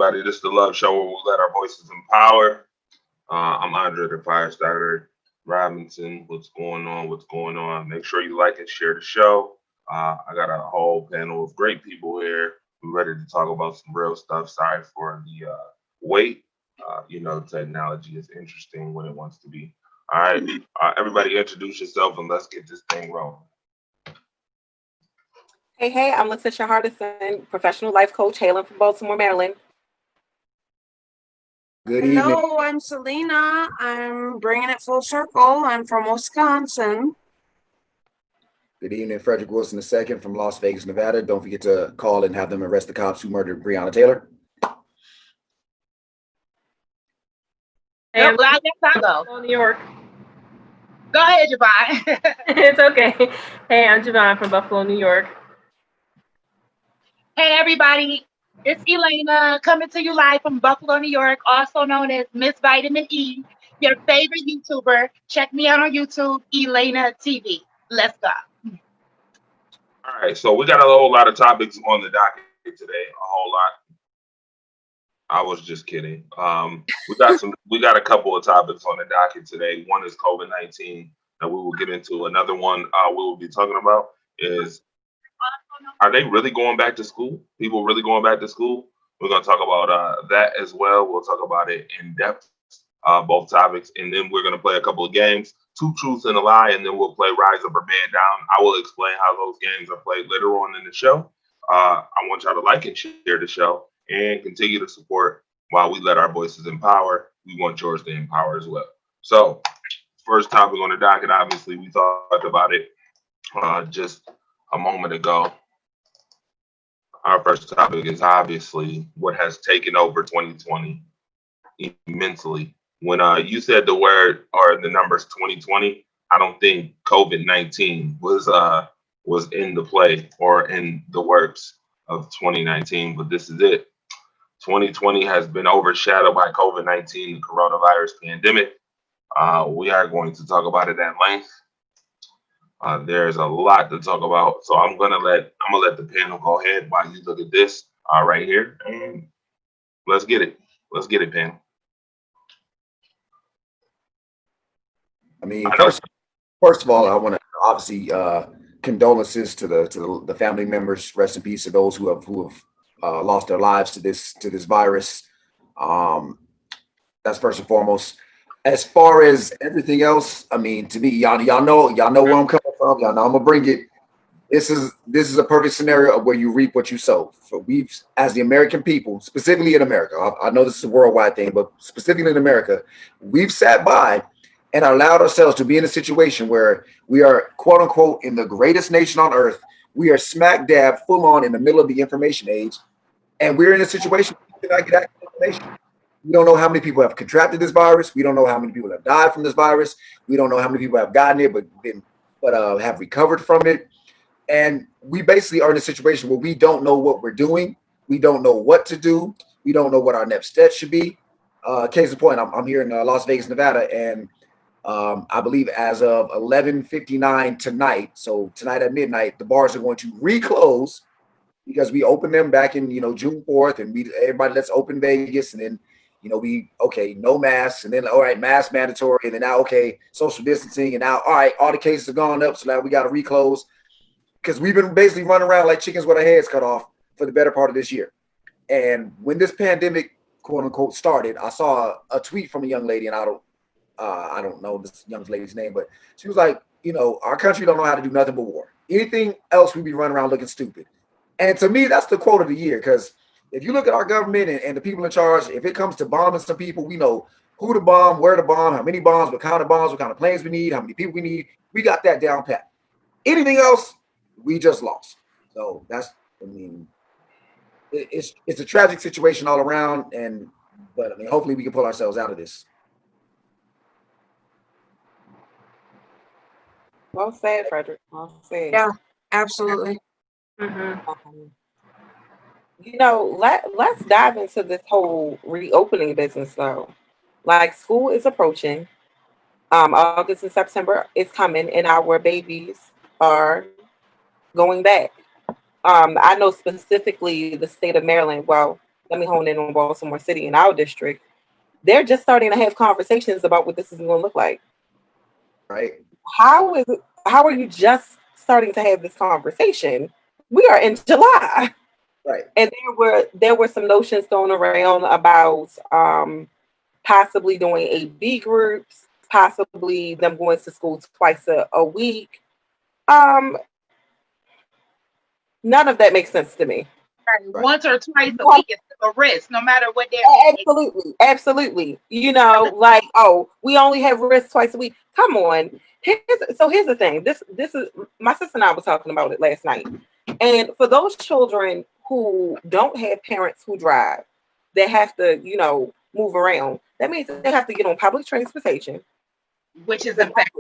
everybody. This is the Love Show where we let our voices empower. I'm Andre the Firestarter Robinson. What's going on? What's going on? Make sure you like and share the show. I got a whole panel of great people here. We're ready to talk about some real stuff. Sorry for the wait. Technology is interesting when it wants to be. All right, everybody, introduce yourself and let's get this thing rolling. Hey, I'm Letitia Hardison, professional life coach hailing from Baltimore, Maryland. Good evening. Hello, I'm Selena. I'm bringing it full circle. I'm from Wisconsin. Good evening, Frederick Wilson II from Las Vegas, Nevada. Don't forget to call and have them arrest the cops who murdered Breonna Taylor. And I guess I go. New York. Go ahead, Javon. It's okay. Hey, I'm Javon from Buffalo, New York. Hey, everybody. It's Elena coming to you live from Buffalo, New York, also known as Miss Vitamin E, your favorite YouTuber. Check me out on YouTube, Elena TV. Let's go. All right, so we got a whole lot of topics on the docket today. A whole lot. I was just kidding. We got a couple of topics on the docket today. One is COVID-19 that we will get into. Another one we will be talking about is, are they really going back to school? People really going back to school? We're going to talk about that as well. We'll talk about it in depth, both topics, and then we're going to play a couple of games, Two Truths and a Lie, and then we'll play Rise Up or Man Down. I will explain how those games are played later on in the show. I want y'all to like and share the show and continue to support while we let our voices empower. We want yours to empower as well. So, first topic on the docket, obviously, we talked about it just a moment ago. Our first topic is obviously what has taken over 2020 immensely. When you said the word or the numbers 2020, I don't think COVID-19 was in the play or in the works of 2019, but this is it. 2020 has been overshadowed by COVID-19, the coronavirus pandemic. We are going to talk about it at length. There's a lot to talk about, so I'm gonna let the panel go ahead while you look at this right here, and let's get it. Let's get it, panel. I mean, first of all, I want to obviously condolences to the family members. Rest in peace to those who have lost their lives to this virus. That's first and foremost. As far as everything else, I mean, to me, y'all know where I'm coming from. Y'all know I'm gonna bring it. This is a perfect scenario of where you reap what you sow. So we've, as the American people, specifically in America, I know this is a worldwide thing, but specifically in America, we've sat by and allowed ourselves to be in a situation where we are, quote unquote, in the greatest nation on earth. We are smack dab, full on in the middle of the information age, and we're in a situation where we cannot get access to information. We don't know how many people have contracted this virus. We don't know how many people have died from this virus. We don't know how many people have gotten it, but have recovered from it. And we basically are in a situation where we don't know what we're doing. We don't know what to do. We don't know what our next steps should be. Case in point, I'm here in Las Vegas, Nevada, and I believe as of 11:59 tonight, so tonight at midnight, the bars are going to reclose because we opened them back in June 4th, and everybody let's open Vegas, and then no masks, and then all right, mask mandatory, and then now social distancing, and now all right, all the cases are gone up, so now we got to reclose because we've been basically running around like chickens with our heads cut off for the better part of this year. And when this pandemic, quote unquote, started, I saw a tweet from a young lady, and I don't know this young lady's name, but she was like, our country don't know how to do nothing but war. Anything else, we be running around looking stupid. And to me, that's the quote of the year, because if you look at our government and the people in charge, if it comes to bombing some people, we know who to bomb, where to bomb, how many bombs, what kind of planes we need, how many people we need. We got that down pat. Anything else, we just lost. So it's a tragic situation all around, but hopefully we can pull ourselves out of this. Well said, Frederick. Well said. Yeah, absolutely. Um, let's dive into this whole reopening business though. Like school is approaching. August and September is coming, and our babies are going back. I know specifically the state of Maryland. Well, let me hone in on Baltimore City in our district. They're just starting to have conversations about what this is going to look like. Right. How are you just starting to have this conversation? We are in July. Right. And there were some notions thrown around about possibly doing AB groups, possibly them going to school twice a week. Um, None of that makes sense to me. Right. Right. Once or twice a week is a risk, no matter what day of the week. Absolutely, absolutely. Like, oh, we only have risk twice a week. Come on. Here's the thing. This is my sister and I was talking about it last night. And for those children who don't have parents who drive, they have to, move around. That means they have to get on public transportation Which is in fact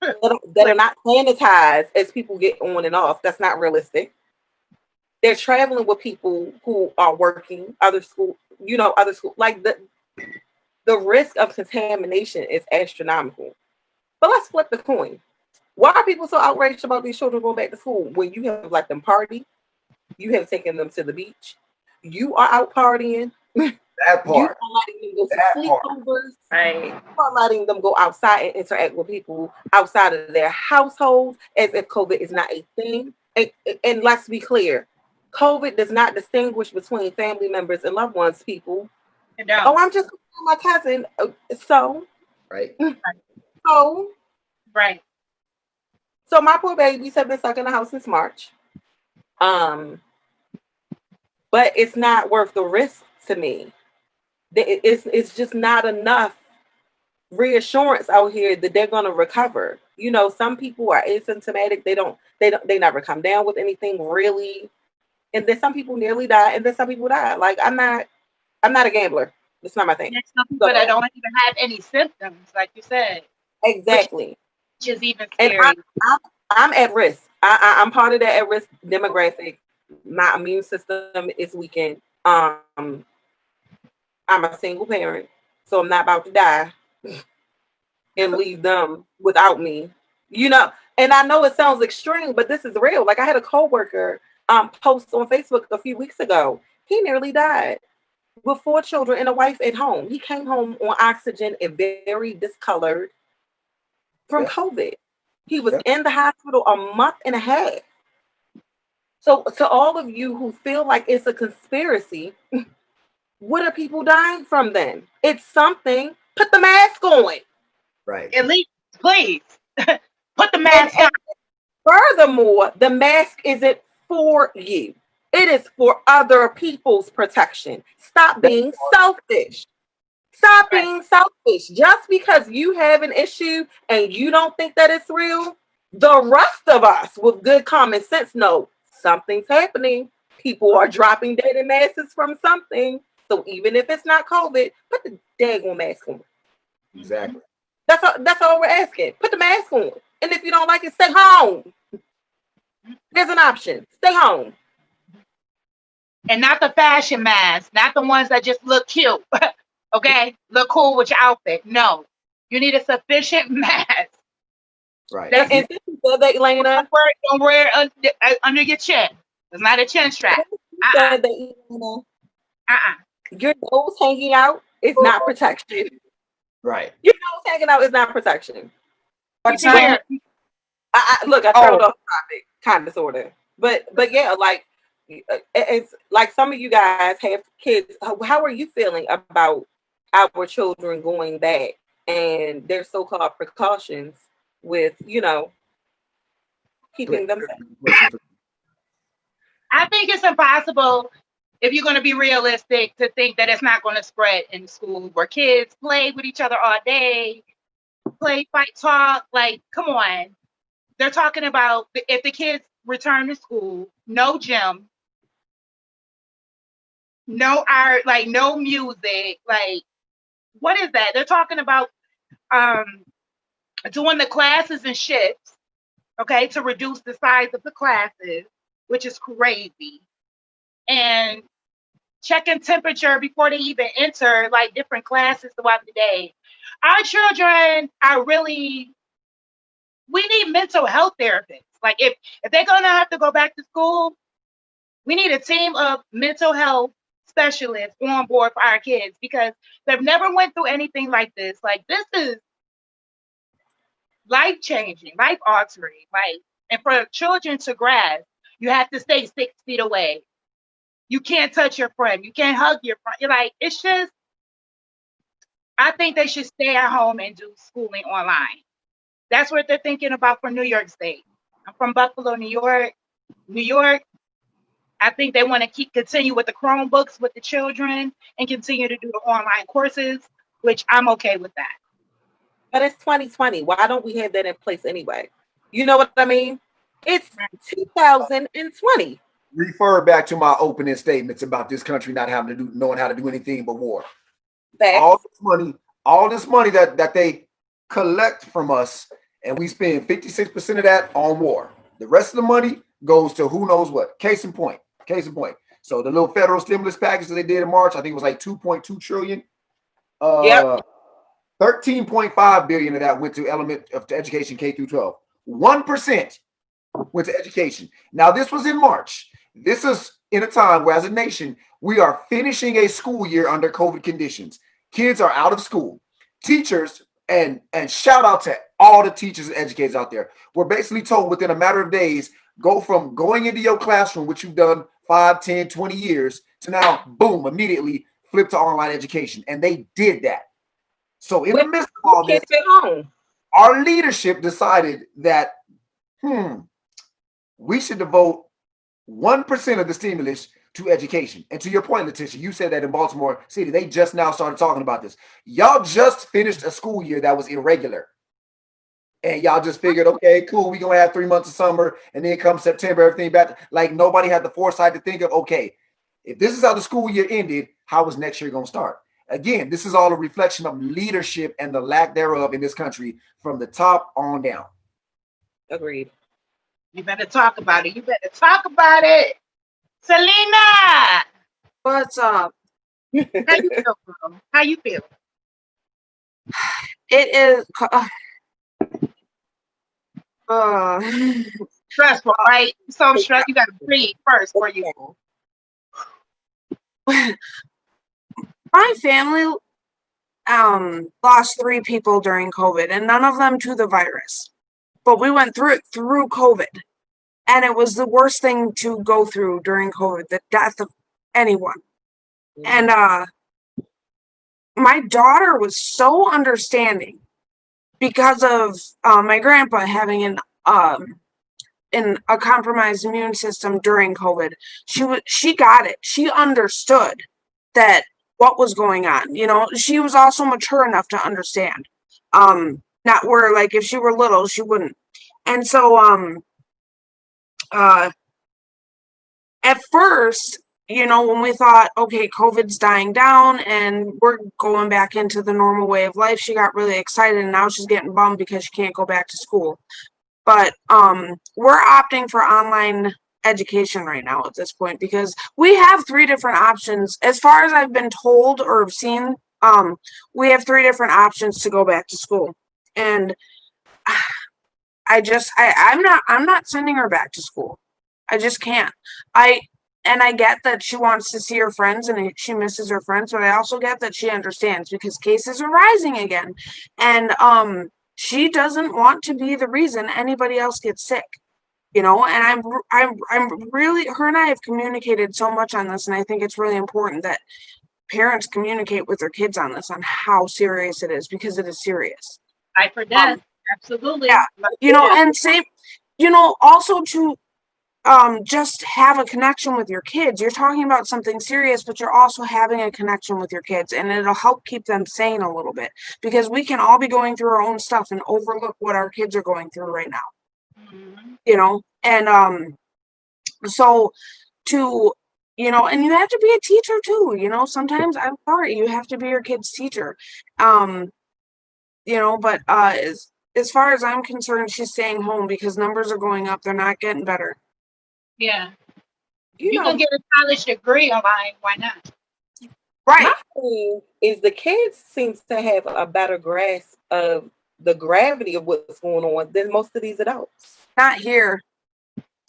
that are not sanitized as people get on and off. That's not realistic. They're traveling with people who are working, other school. Like the risk of contamination is astronomical. But let's flip the coin. Why are people so outraged about these children going back to school when you have let them party? You have taken them to the beach. You are out partying. That You part. are letting them go to That part. sleepovers. Right. You are letting them go outside and interact with people outside of their household as if COVID is not a thing. And let's be clear, COVID does not distinguish between family members and loved ones, people. no. Oh, I'm just my cousin. So, Right. so, Right. so my poor babies have been stuck in the house since March. Um, but it's not worth the risk to me. It's just not enough reassurance out here that they're going to recover. Some people are asymptomatic. They never come down with anything really. And then some people nearly die, and then some people die. Like I'm not a gambler. That's not my thing. There's some people that don't even have any symptoms, like you said, Exactly. which is even And scary. I'm at risk. I'm part of that at risk demographic. My immune system is weakened. I'm a single parent, so I'm not about to die and leave them without me. And I know it sounds extreme, but this is real. Like I had a coworker post on Facebook a few weeks ago. He nearly died with 4 children and a wife at home. He came home on oxygen and very discolored from Yeah. COVID. He was Yeah. in the hospital a month and a half. So to all of you who feel like it's a conspiracy, what are people dying from then? It's something. Put the mask on. Right. At least, please put the And, mask on. and furthermore, the mask isn't for you. It is for other people's protection. Stop being selfish. Stop Right. being selfish. Just because you have an issue and you don't think that it's real, the rest of us with good common sense know something's happening. People are dropping dead in masses from something. So even if it's not COVID, put the daggone mask on. Exactly. That's all we're asking. Put the mask on. And if you don't like it, stay home. There's an option. Stay home. And not the fashion masks, not the ones that just look cute. Okay, look cool with your outfit. No, you need a sufficient mask. Right. That's And since you said that, Elena, don't wear it under your chin. It's not a chin strap. said that, Elena, Uh-uh. your nose hanging out is not protection. Right. Your nose hanging out is not protection. What time? Look, I traveled off topic, kind of, sort of, but yeah, like it's like some of you guys have kids. How are you feeling about our children going back and their so-called precautions with keeping them safe? I think it's impossible, if you're going to be realistic, to think that it's not going to spread in school where kids play with each other all day, play, fight, talk. Like, come on. They're talking about if the kids return to school, no gym, no art, like no music. Like, what is that? They're talking about doing the classes in shifts, okay, to reduce the size of the classes, which is crazy. And checking temperature before they even enter like different classes throughout the day. Our children are really, we need mental health therapists. Like if they're gonna have to go back to school, we need a team of mental health specialists on board for our kids because they've never went through anything like this. Like this is life changing, life altering. Like, and for children to grasp, you have to stay 6 feet away. You can't touch your friend. You can't hug your friend. You're like, it's just, I think they should stay at home and do schooling online. That's what they're thinking about for New York State. I'm from Buffalo, New York. New York, I think they want to continue with the Chromebooks with the children and continue to do the online courses, which I'm okay with that. But it's 2020. Why don't we have that in place anyway? You know what I mean? It's 2020. Refer back to my opening statements about this country not having to do, knowing how to do anything but war. Facts. All this money that they collect from us, and we spend 56% of that on war. The rest of the money goes to who knows what. Case in point. So the little federal stimulus package that they did in March, I think it was like 2.2 trillion. Yep. 13.5 billion of that went to education K through 12. 1% went to education. Now this was in March. This is in a time where, as a nation, we are finishing a school year under COVID conditions. Kids are out of school. Teachers, and shout out to all the teachers and educators out there, were basically told within a matter of days, go from going into your classroom, which you've done 5, 10, 20 years, to now, boom, immediately flip to online education. And they did that. So in the midst of all this, our leadership decided that, we should devote 1% of the stimulus to education. And to your point, Letitia, you said that in Baltimore City, they just now started talking about this. Y'all just finished a school year that was irregular. And y'all just figured, okay, cool, we're going to have 3 months of summer, and then come September, everything back. Like, nobody had the foresight to think of, okay, if this is how the school year ended, how is next year going to start? Again, this is all a reflection of leadership and the lack thereof in this country from the top on down. Agreed. You better talk about it. Selena! What's up? How you feel, bro? How you feel? It is Stressful, right? So stressed. You got to breathe first for you. My family lost 3 people during COVID, and none of them to the virus. But we went through it through COVID. And it was the worst thing to go through during COVID, the death of anyone. And my daughter was so understanding because of my grandpa having a compromised immune system during COVID. She got it. She understood that what was going on. You know, she was also mature enough to understand. Not where, like, if she were little, she wouldn't. And so at first, you know, when we thought, okay, COVID's dying down and we're going back into the normal way of life, she got really excited, and now she's getting bummed because she can't go back to school. But we're opting for online education right now at this point because we have 3 different options. As far as I've been told or have seen, we have 3 different options to go back to school. And I'm not sending her back to school. I just can't. I get that she wants to see her friends and she misses her friends, but I also get that she understands because cases are rising again. And she doesn't want to be the reason anybody else gets sick. You know, and I'm really, her and I have communicated so much on this, and I think it's really important that parents communicate with their kids on this, on how serious it is, because it is serious. Life or death. Absolutely. Yeah. You know, and same, you know, also to just have a connection with your kids. You're talking about something serious, but you're also having a connection with your kids, and it'll help keep them sane a little bit, because we can all be going through our own stuff and overlook what our kids are going through right now. Mm-hmm. You know, and so to, you know, and you have to be a teacher too, you know, sometimes, I'm sorry, you have to be your kid's teacher. You know, but as far as I'm concerned, she's staying home because numbers are going up. They're not getting better. Yeah. You can get a college degree online. Why not? Right. My thing is the kids seem to have a better grasp of the gravity of what's going on than most of these adults. Not here.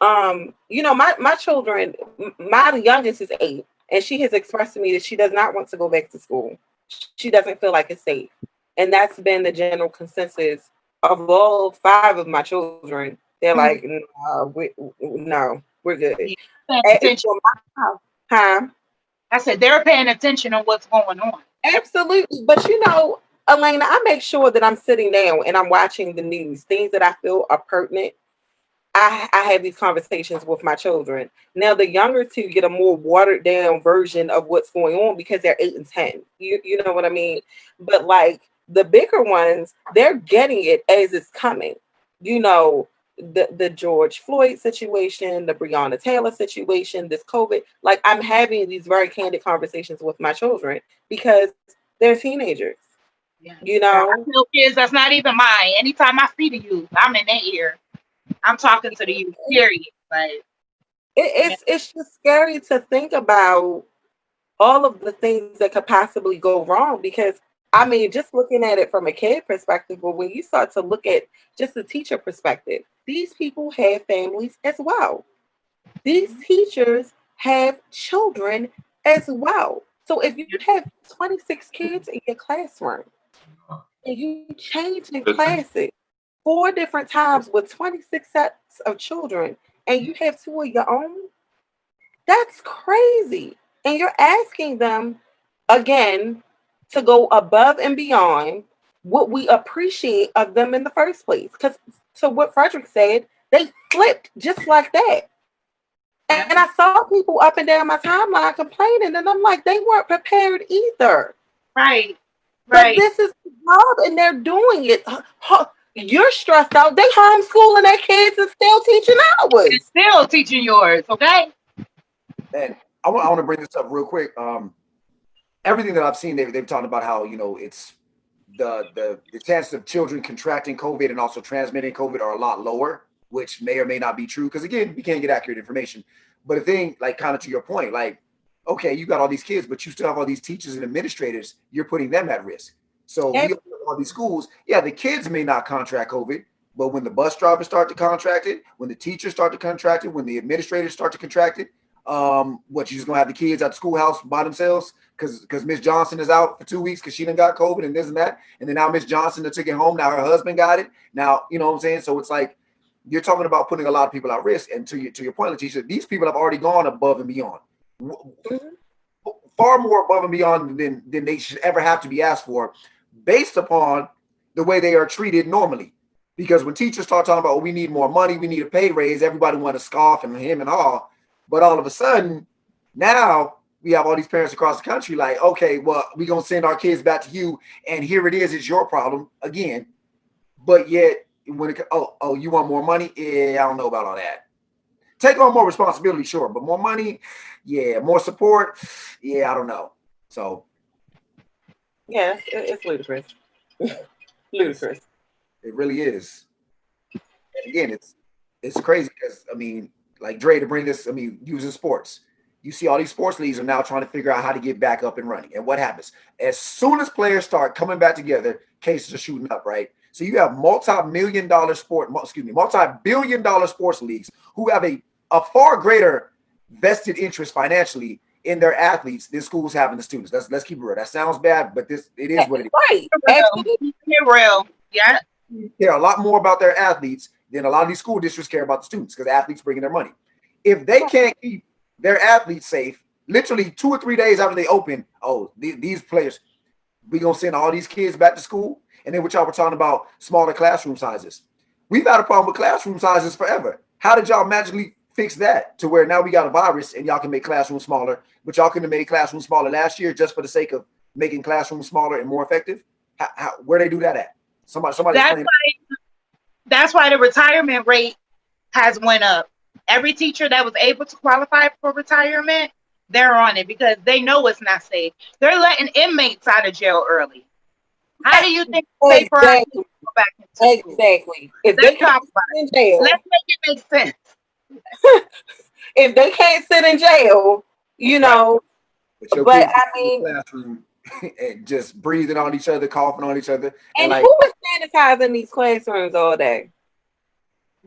You know, my children, my youngest is 8, and she has expressed to me that she does not want to go back to school. She doesn't feel like it's safe. And that's been the general consensus of all 5 of my children. They're like, no, we're good. Yeah, paying attention. Huh? I said they're paying attention on what's going on. Absolutely. But you know, Elena, I make sure that I'm sitting down and I'm watching the news, things that I feel are pertinent. I have these conversations with my children. Now, the younger two get a more watered down version of what's going on because they're 8 and 10. You know what I mean? But like the bigger ones, they're getting it as it's coming. You know, the George Floyd situation, the Breonna Taylor situation, this COVID. Like I'm having these very candid conversations with my children because they're teenagers. Yeah. You I know, tell kids that's not even mine. Anytime I see the youth, I'm in their ear. I'm talking to the youth, period. Like, yeah, it's just scary to think about all of the things that could possibly go wrong because I mean, just looking at it from a kid perspective, but when you start to look at just the teacher perspective, these people have families as well. These teachers have children as well. So if you have 26 kids in your classroom and you change in Listen, classes 4 different times with 26 sets of children and you have 2 of your own, that's crazy. And you're asking them again to go above and beyond what we appreciate of them in the first place. Because to what Frederick said, they flipped just like that. yeah, And I saw people up and down my timeline complaining, and I'm like, they weren't prepared either. right, But right. this is the job, and they're doing it. You're stressed out. They homeschooling their kids and still teaching And hours. still teaching yours, okay? And I want to bring this up real quick. Everything that I've seen, they've talked about how it's the chances of children contracting COVID and also transmitting COVID are a lot lower, which may or may not be true. Because again, we can't get accurate information. But the thing, like kind of to your point, like, okay, you got all these kids, but you still have all these teachers and administrators. You're putting them at risk. So we Every- open up all these schools. Yeah, the kids may not contract COVID, but when the bus drivers start to contract it, when the teachers start to contract it, when the administrators start to contract it, what you just gonna have the kids at the schoolhouse by themselves because Miss Johnson is out for 2 weeks because she done got COVID and this and that, and then now Miss Johnson that took it home. Now her husband got it. Now you know what I'm saying. So it's like you're talking about putting a lot of people at risk. And to your point, Letitia, these people have already gone above and beyond, Mhm. far more above and beyond than they should ever have to be asked for, based upon the way they are treated normally. Because when teachers start talking about, oh, we need more money, we need a pay raise, everybody want to scoff and him and all. But all of a sudden, now we have all these parents across the country like, okay, well, we're going to send our kids back to you. And here it is, it's your problem again. But yet, when you want more money? Yeah, I don't know about all that. Take on more responsibility, sure. But more money? Yeah. More support? Yeah, I don't know. So Yeah, it's ludicrous. it's, Ludicrous. it really is. And again, it's crazy because I mean, like Dre to bring this, I mean, using sports. You see all these sports leagues are now trying to figure out how to get back up and running. And what happens? As soon as players start coming back together, cases are shooting up, right? So you have multi-billion dollar sports leagues who have a far greater vested interest financially in their athletes than schools have in the students. Let's keep it real. That sounds bad, but it is what it Right. Real. Absolutely. Keep real. Yeah. is. They care a lot more about their athletes than a lot of these school districts care about the students because athletes bringing their money. If they can't keep their athletes safe, literally 2 or 3 days after they open, these players, we gonna send all these kids back to school. And then what y'all were talking about, smaller classroom sizes. We've had a problem with classroom sizes forever. How did y'all magically fix that to where now we got a virus and y'all can make classrooms smaller, but y'all couldn't have made classrooms smaller last year just for the sake of making classrooms smaller and more effective? Where they do that at? Somebody That's explain. that's why the retirement rate has went up. Every teacher that was able to qualify for retirement, they're on it because they know it's not safe. They're letting inmates out of jail early. How do you think it's safe for our kids to Exactly. go back into school? Exactly. If Let's they can't talk about sit in it. jail, Let's make it make sense. if they can't sit in jail, you Right. know. But your But kids I in the mean, classroom and just breathing on each other, coughing on each other, and and like who is sanitizing these classrooms all day?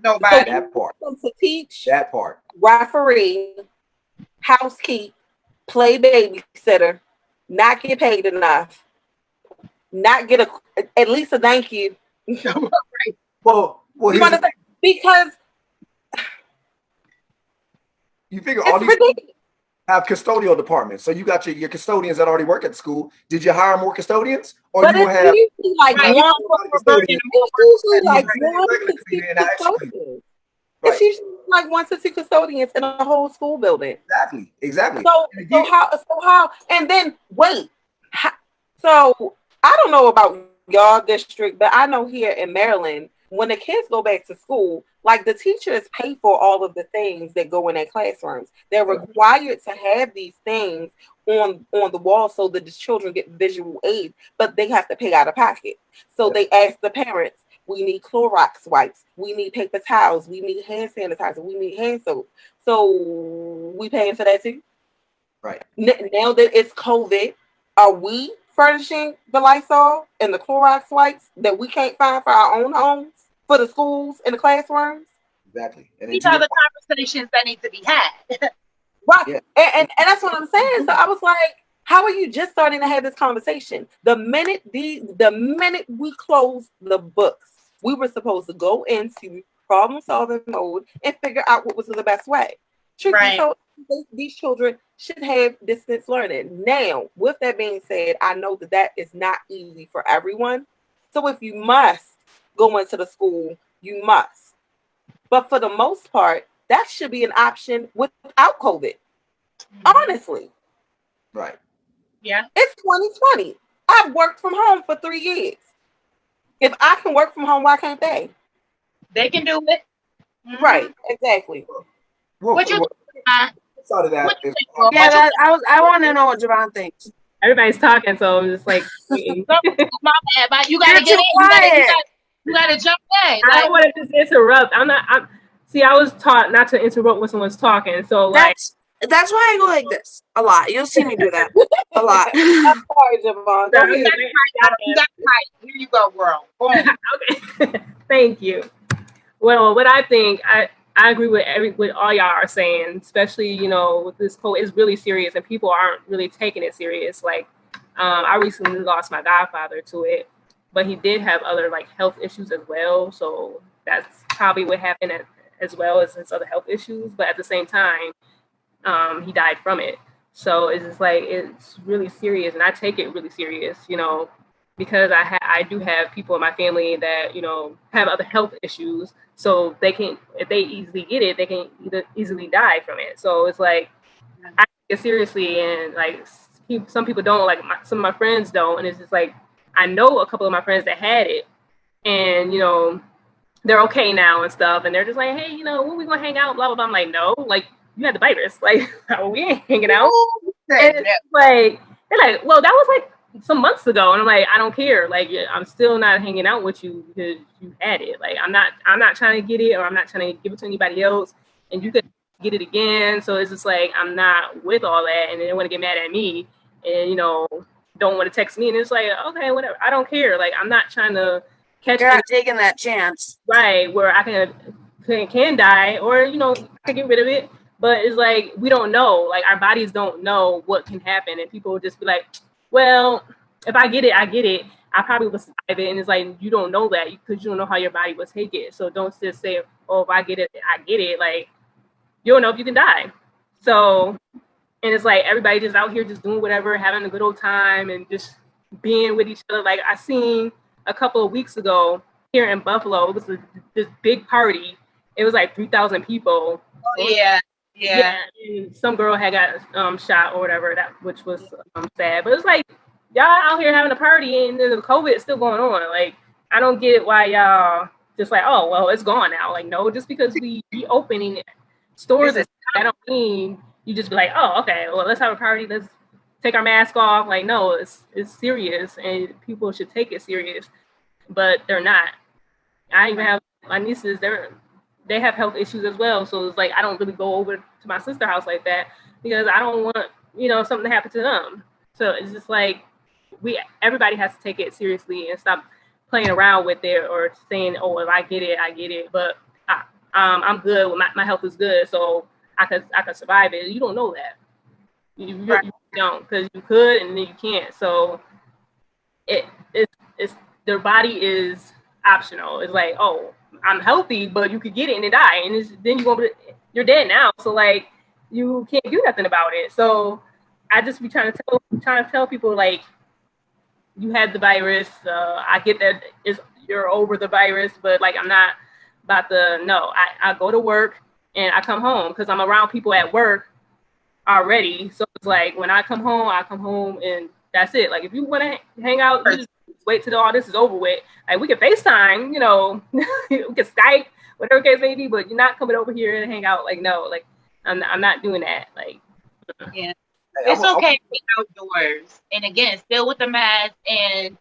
So Nobody. you that part, want them to teach, that part. referee, housekeep, play babysitter, not get paid enough, not get at least a thank you. Well, You here's the understand? Because you figure all it's these ridiculous. have custodial departments. So you got your custodians that already work at the school. Did you hire more custodians? Or But you will it's have usually like Right, you one. don't want custodians It's usually and like you one regular to two cleaning and actually custodians. It's right. usually like one to two custodians in a whole school building. Exactly. So And so again, how and then wait. So I don't know about y'all district, but I know here in Maryland, when the kids go back to school, like the teachers pay for all of the things that go in their classrooms. They're required to have these things on the wall so that the children get visual aid, but they have to pay out of pocket. So they ask the parents, we need Clorox wipes, we need paper towels, we need hand sanitizer, we need hand soap. So we paying for that too. right. Now that it's COVID, are we furnishing the Lysol and the Clorox wipes that we can't find for our own homes, for the schools and the classrooms? Exactly. And then These to are your the conversations that need to be had. Right. yeah, And that's what I'm saying. So I was like, how are you just starting to have this conversation? The minute we closed the books, we were supposed to go into problem solving mode and figure out what was the best way. Truth be Right. told, these children should have distance learning. Now, with that being said, I know that that is not easy for everyone. So if you must go into the school, you must. But for the most part, that should be an option without COVID. Honestly, right. Yeah, it's 2020. I've worked from home for 3 years. If I can work from home, why can't they? they can do it. Right, exactly. Well, What you well, side of what that you is think, Will? Yeah, What you I want to know what Javon thinks. Everybody's talking, so I'm just like, waiting. my bad, but you You're gotta get too in. quiet. You gotta jump in. I Like don't want to just interrupt. See, I was taught not to interrupt when someone's talking. So like, That's why I go like this a lot. You'll see me do that a lot. I'm sorry, Javon. Go you ahead. got right. Here you go, girl. Boom. okay. Thank you. Well, what I think, I agree with all y'all are saying, especially with this COVID, it's really serious and people aren't really taking it serious. Like, I recently lost my godfather to it, but he did have other like health issues as well. So that's probably what happened as well as his other health issues. But at the same time, he died from it. So it's just like it's really serious, and I take it really serious, because I do have people in my family that have other health issues, so they can, if they easily get it, they can either easily die from it. So it's like I take it seriously, and like some people don't, like some of my friends don't, and it's just like I know a couple of my friends that had it, and they're okay now and stuff, and they're just like, hey, when we gonna hang out, blah blah blah. I'm like, no, like you had the virus, like we ain't hanging out. And it's like they're like, well, that was like some months ago, and I'm like, I don't care, like I'm still not hanging out with you because you had it. Like I'm not trying to get it, or I'm not trying to give it to anybody else, and you could get it again. So it's just like I'm not with all that, and they want to get mad at me, and don't want to text me, and it's like, okay, whatever, I don't care. Like I'm not trying to catch You're not taking that chance. right where I can die, or I can get rid of it. But it's like we don't know, like our bodies don't know what can happen, and people will just be like, well, if I get it, I get it, I probably will survive it. And it's like you don't know that because you don't know how your body will take it. So don't just say, oh, if I get it, I get it. Like you don't know if you can die. So, and it's like everybody just out here just doing whatever, having a good old time and just being with each other. Like I seen a couple of weeks ago here in Buffalo, it was this big party. It was like 3,000 people. Yeah. And some girl had got shot or whatever, which was sad. But it's like y'all out here having a party and the COVID is still going on. Like I don't get why y'all just like, oh well, it's gone now. Like no, just because we opening stores, I don't mean you just be like, oh okay, well let's have a party, let's take our mask off. Like no, it's serious, and people should take it serious, but they're not. I even have my nieces, they have health issues as well. So it's like I don't really go over to my sister's house like that because I don't want, something to happen to them. So it's just like everybody has to take it seriously and stop playing around with it or saying, oh, if I get it, I get it. But I'm good. My health is good, so I could survive it. You don't know that. You don't, because you could and then you can't. So it's their body is optional. It's like, oh, I'm healthy, but you could get it and then die, and then you're dead now. So like you can't do nothing about it. So I just be trying to tell people like you had the virus. I get that you're over the virus, but like I'm not about to. No, I go to work and I come home because I'm around people at work already. So it's like when I come home and that's it. Like if you want to hang out, you just wait till all this is over with. Like we can FaceTime, you know, we can Skype, whatever case may be, but you're not coming over here and hang out. Like no, like I'm not doing that. Like yeah. It's okay to be outdoors, and again, still with the mask and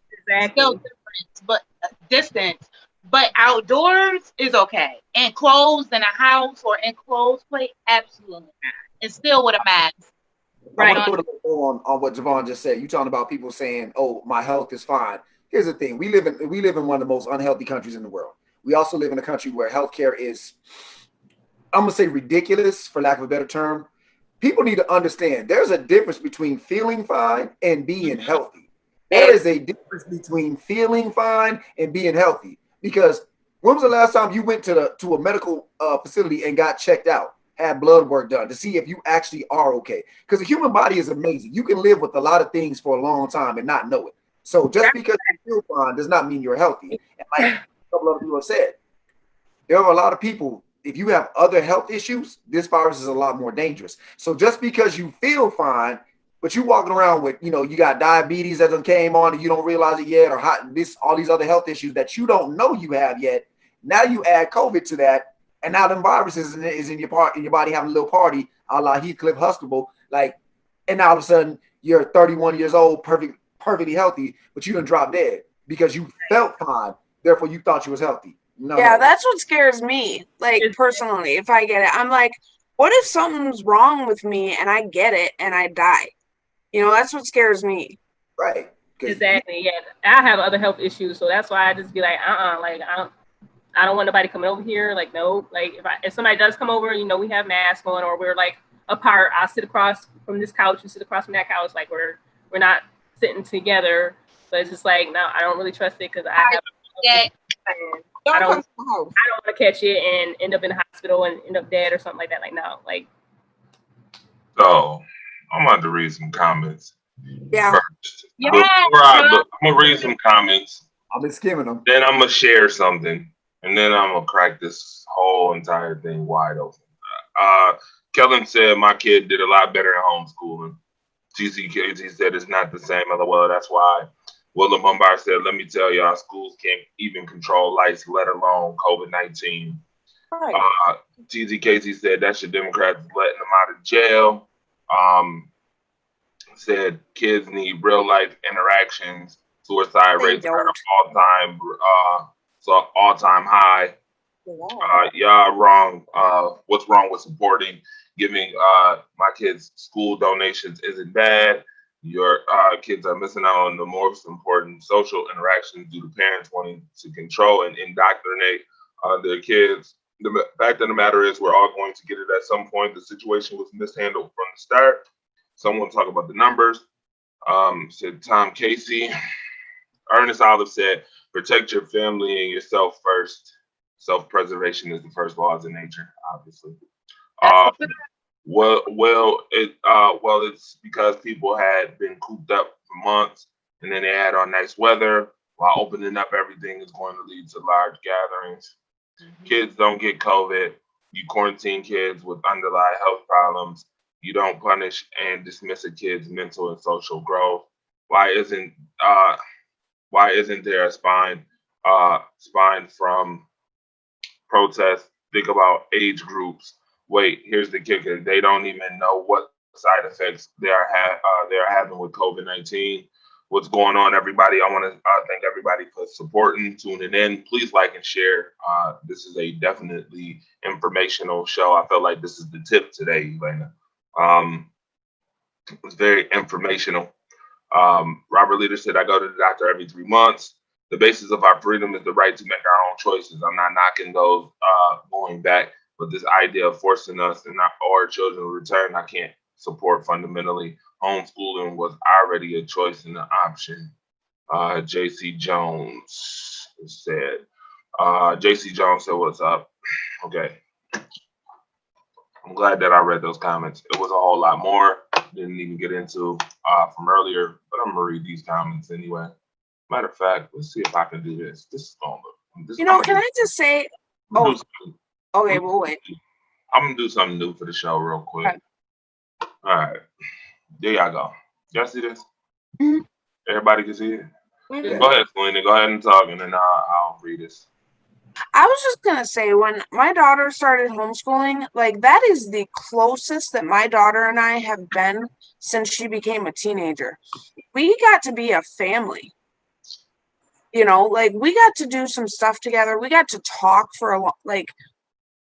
still difference, but distance. But outdoors is okay. Enclosed in a house or enclosed place, absolutely not. And still with a mask. I want to put a little on what Javon just said. You talking about people saying, "Oh, my health is fine." Here's the thing: we live in one of the most unhealthy countries in the world. We also live in a country where healthcare is, I'm gonna say, ridiculous, for lack of a better term. People need to understand there's a difference between feeling fine and being healthy. There is a difference between feeling fine and being healthy. Because when was the last time you went to a medical facility and got checked out, had blood work done to see if you actually are okay? Because the human body is amazing. You can live with a lot of things for a long time and not know it. So just because you feel fine does not mean you're healthy. And like a couple other people have said, there are a lot of people, if you have other health issues, this virus is a lot more dangerous. So just because you feel fine, but you walking around with, you got diabetes that came on and you don't realize it yet, or all these other health issues that you don't know you have yet. Now you add COVID to that, and now them viruses is in your body having a little party, a la Heathcliff Huxtable, like, and now all of a sudden you're 31 years old, perfectly healthy, but you done drop dead because you felt fine, therefore you thought you was healthy. No. Yeah, that's what scares me. Like personally, if I get it, I'm like, what if something's wrong with me and I get it and I die? That's what scares me. Right. Exactly. Yeah, I have other health issues, so that's why I just be like, like I don't want nobody coming over here. Like no, like if somebody does come over, we have masks on or we're like apart. I'll sit across from this couch, you sit across from that couch. Like we're not sitting together. But it's just like no, I don't really trust it because I don't want to catch it and end up in the hospital and end up dead or something like that. Like no, like. So I'm about to read some comments. Yeah. First. Yeah. I'm gonna read some comments. I've been skimming them. Then I'm gonna share something, and then I'm gonna crack this whole entire thing wide open. Kellen said my kid did a lot better at homeschooling. TCKT said it's not the same. Well, that's why. Willem Bombard said, let me tell y'all, schools can't even control lights, let alone COVID-19. Right. TZKT said that's your Democrats letting them out of jail. Said kids need real life interactions. Suicide rates are at an all-time high. Y'all wrong. What's wrong with supporting giving my kids school donations isn't bad. Your kids are missing out on the most important social interactions due to parents wanting to control and indoctrinate their kids. The fact of the matter is we're all going to get it at some point. The situation was mishandled from the start. Someone talk about the numbers. Said Tom Casey. Ernest Olive said, protect your family and yourself first. Self-preservation is the first laws of nature, obviously. It's because people had been cooped up for months, and then they had on nice weather. While opening up everything is going to lead to large gatherings. Mm-hmm. Kids don't get COVID. You quarantine kids with underlying health problems. You don't punish and dismiss a kid's mental and social growth. Why isn't there a spine from protests? Think about age groups. Wait, here's the kicker. They don't even know what side effects they are having with COVID-19. What's going on, everybody? I want to thank everybody for supporting, tuning in. Please like and share. This is a definitely informational show. I felt like this is the tip today, Elena. It was very informational. Robert Leader said, I go to the doctor every 3 months. The basis of our freedom is the right to make our own choices. I'm not knocking those going back, but this idea of forcing us and our children to return, I can't support fundamentally. Homeschooling was already a choice and an option. JC Jones said. JC Jones said, "What's up?" Okay, I'm glad that I read those comments. It was a whole lot more. Didn't even get into from earlier, but I'm gonna read these comments anyway. Matter of fact, let's see if I can do this. This is gonna look. This, You know, can I just say? I'm gonna Oh, do something- okay, we'll wait. I'm gonna do something new for the show real quick. Okay. All right, there y'all go. Y'all see this? Mhm. Everybody can see it. Mhm. Go ahead, Selena. Go ahead and talk, and then I'll read this. I was just gonna say, when my daughter started homeschooling, like that is the closest that my daughter and I have been since she became a teenager. We got to be a family. You know, like we got to do some stuff together. We got to talk for a lot. Like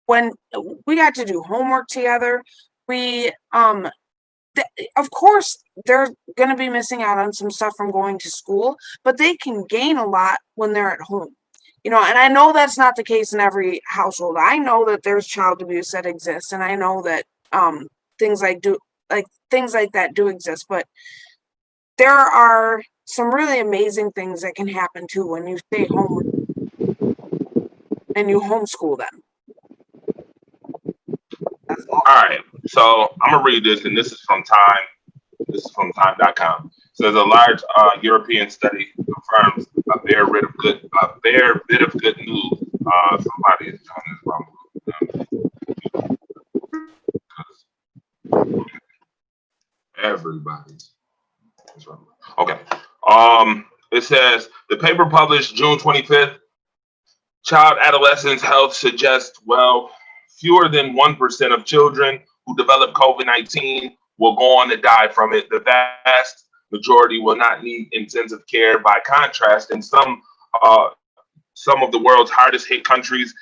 when we got to do homework together, we of course they're going to be missing out on some stuff from going to school, but they can gain a lot when they're at home. You know, and I know that's not the case in every household. I know that there's child abuse that exists, and I know that things things like that do exist, but there are some really amazing things that can happen too when you stay home and you homeschool them. That's All awesome. right, so I'm gonna read this, and this is from Time. This is from Time.com. It says a large European study confirms a bare bit of good news. Somebody is doing this wrong. Everybody's. Okay. It says the paper published June 25th. Child adolescents health suggests, well, fewer than 1% of children who develop COVID 19 will go on to die from it. The vast majority will not need intensive care. By contrast, in some of the world's hardest hit countries,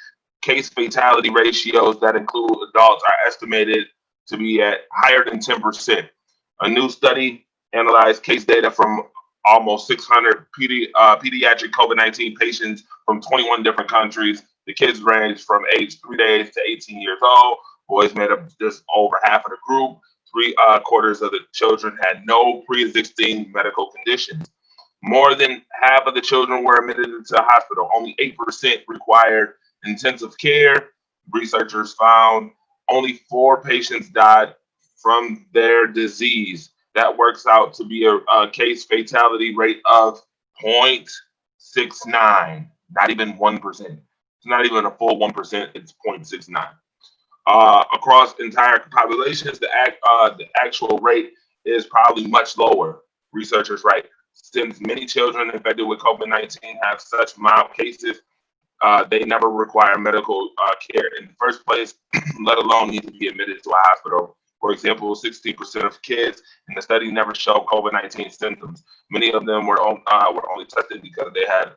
case fatality ratios that include adults are estimated to be at higher than 10%. A new study analyzed case data from almost 600 pediatric COVID 19 patients from 21 different countries. The kids range from age 3 days to 18 years old. Boys made up just over half of the group. Three quarters of the children had no pre existing medical conditions. More than half of the children were admitted into the hospital. Only 8% required intensive care. Researchers found only 4 patients died from their disease. That works out to be a case fatality rate of 0.69, not even 1%. It's not even a full 1%, it's 0.69. Across entire populations, the actual rate is probably much lower. Researchers write, since many children infected with COVID 19 have such mild cases, they never require medical care in the first place, let alone need to be admitted to a hospital. For example, 60% of kids in the study never showed COVID 19 symptoms. Many of them were only tested because they had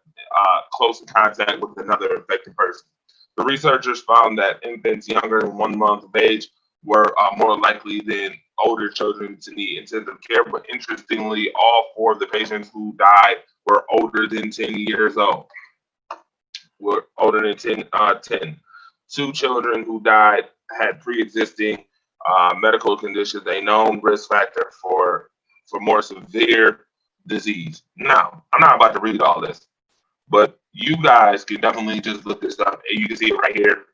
close contact with another infected person. The researchers found that infants younger than 1 month of age were more likely than older children to need intensive care. But interestingly, all 4 of the patients who died were older than 10 years old. Were older than 10. 2 children who died had pre-existing medical conditions, a known risk factor for more severe disease. Now, I'm not about to read all this, but you guys can definitely just look this up. And you can see it right here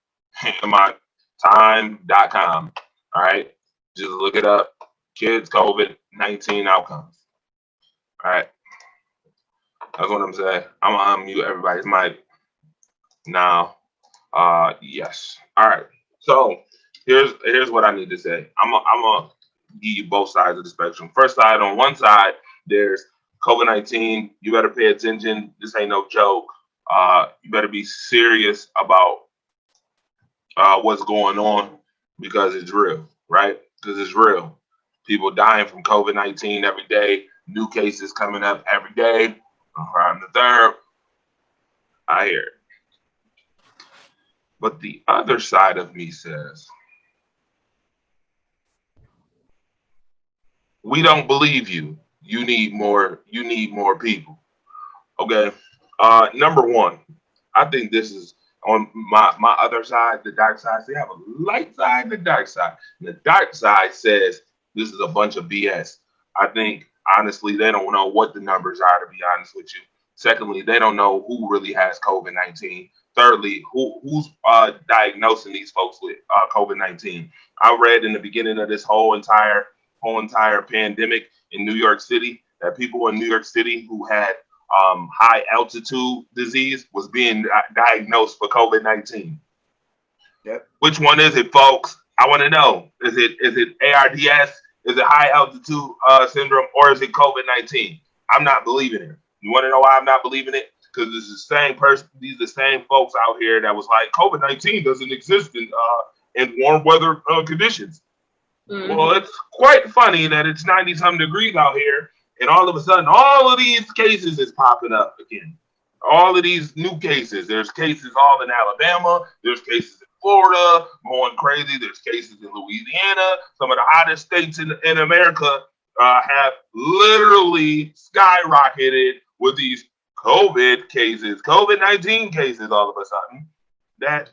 in my time.com. All right. Just look it up. Kids COVID 19 outcomes. All right. That's what I'm saying. I'm gonna unmute everybody's mic now. Yes. All right. So here's what I need to say. I'm gonna give you both sides of the spectrum. First side, on one side, there's COVID 19. You better pay attention. This ain't no joke. You better be serious about what's going on because it's real, right? Because it's real. People dying from COVID 19 every day. New cases coming up every day. Around the third, I hear it. But the other side of me says, we don't believe you. You need more people. Okay. Number one, I think this is on my other side, the dark side. So you have a light side and the dark side. And the dark side says this is a bunch of BS. I think honestly they don't know what the numbers are, to be honest with you. Secondly, they don't know who really has COVID-19. Thirdly, who's diagnosing these folks with COVID-19. I read in the beginning of this whole entire pandemic in New York City that people in New York City who had high altitude disease was being diagnosed for COVID-19. Yep. Which one is it, folks? I want to know. Is it ARDS? Is it high altitude syndrome, or is it COVID-19? I'm not believing it. You want to know why I'm not believing it? Because it's the same person. These are the same folks out here that was like COVID-19 doesn't exist in warm weather conditions. Well, Mm-hmm. it's quite funny that it's 90 some degrees out here, and all of a sudden, all of these cases is popping up again. All of these new cases. There's cases all in Alabama. There's cases in Florida going crazy. There's cases in Louisiana. Some of the hottest states in America have literally skyrocketed with these COVID cases, COVID-19 cases. All of a sudden, that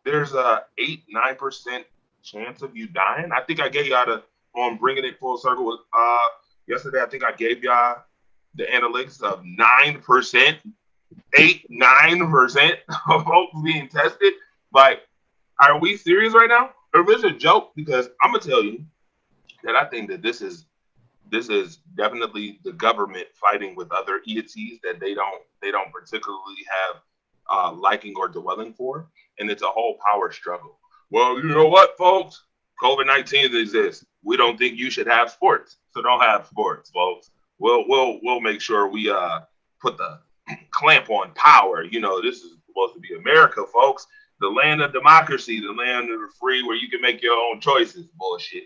there's a 8-9% chance of you dying. I think I gave y'all on bringing it full circle with yesterday. I think I gave y'all the analytics of 9%, 8-9% of folks being tested. Like, are we serious right now? Or is it a joke? Because I'm gonna tell you that I think that this is definitely the government fighting with other entities that they don't particularly have liking or dwelling for, and it's a whole power struggle. Well, you know what, folks? COVID-19 exists. We don't think you should have sports, so don't have sports, folks. We'll make sure we put the clamp on power. You know, this is supposed to be America, folks. The land of democracy, the land of the free, where you can make your own choices. Bullshit.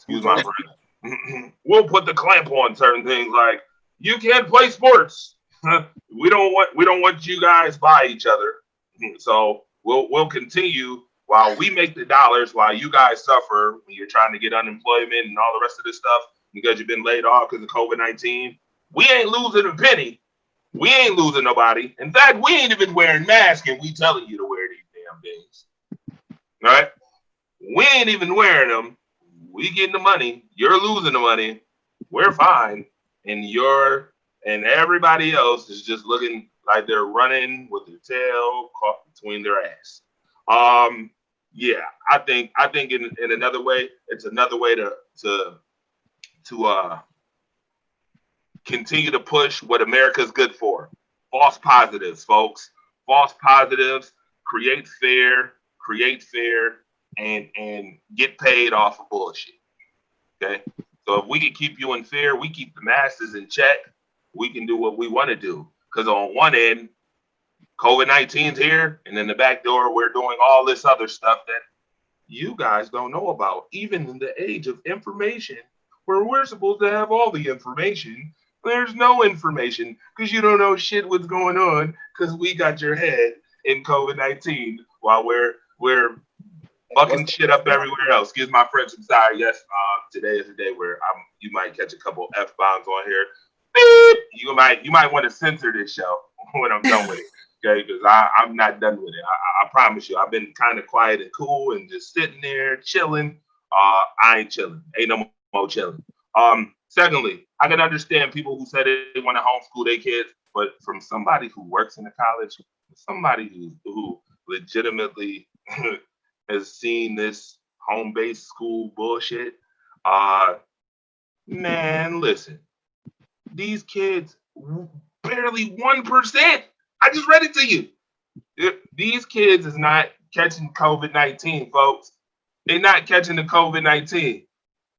Who Excuse my told friend. We'll put the clamp on certain things like you can't play sports. We don't want you guys by each other. So we'll continue while we make the dollars, while you guys suffer when you're trying to get unemployment and all the rest of this stuff because you've been laid off because of COVID-19. We ain't losing a penny. We ain't losing nobody. In fact, we ain't even wearing masks, and we telling you to wear these damn things. All right? We ain't even wearing them. We getting the money. You're losing the money. We're fine, and everybody else is just looking like they're running with their tail caught between their ass. Um, yeah, I think in another way, it's another way to continue to push what America's good for. False positives, folks. False positives create fear, and get paid off of bullshit. Okay, so if we can keep you in fear, we keep the masses in check. We can do what we want to do. Because on one end, COVID-19's here, and in the back door, we're doing all this other stuff that you guys don't know about. Even in the age of information, where we're supposed to have all the information, there's no information because you don't know shit what's going on because we got your head in COVID-19 while we're what's fucking shit up everywhere else. Excuse my French. I'm sorry. Yes, today is a day where you might catch a couple f bombs on here. Beep! You might want to censor this show when I'm done with it. Okay, because I'm not done with it. I promise you. I've been kind of quiet and cool and just sitting there chilling. I ain't chilling. Ain't no more chilling. Secondly, I can understand people who said they want to homeschool their kids, but from somebody who works in the college, somebody who legitimately has seen this home-based school bullshit. Uh, Man, listen, these kids barely 1%. I just read it to you. These kids is not catching COVID-19, folks. They're not catching the COVID-19.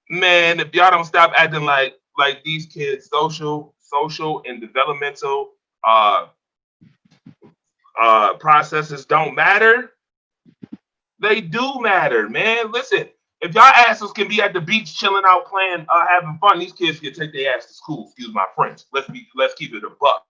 Man, if y'all don't stop acting like these kids social and developmental uh processes don't matter, they do matter, man. Listen, if y'all asses can be at the beach chilling out, playing, having fun, these kids can take their ass to school. Excuse my French. Let's keep it a buck.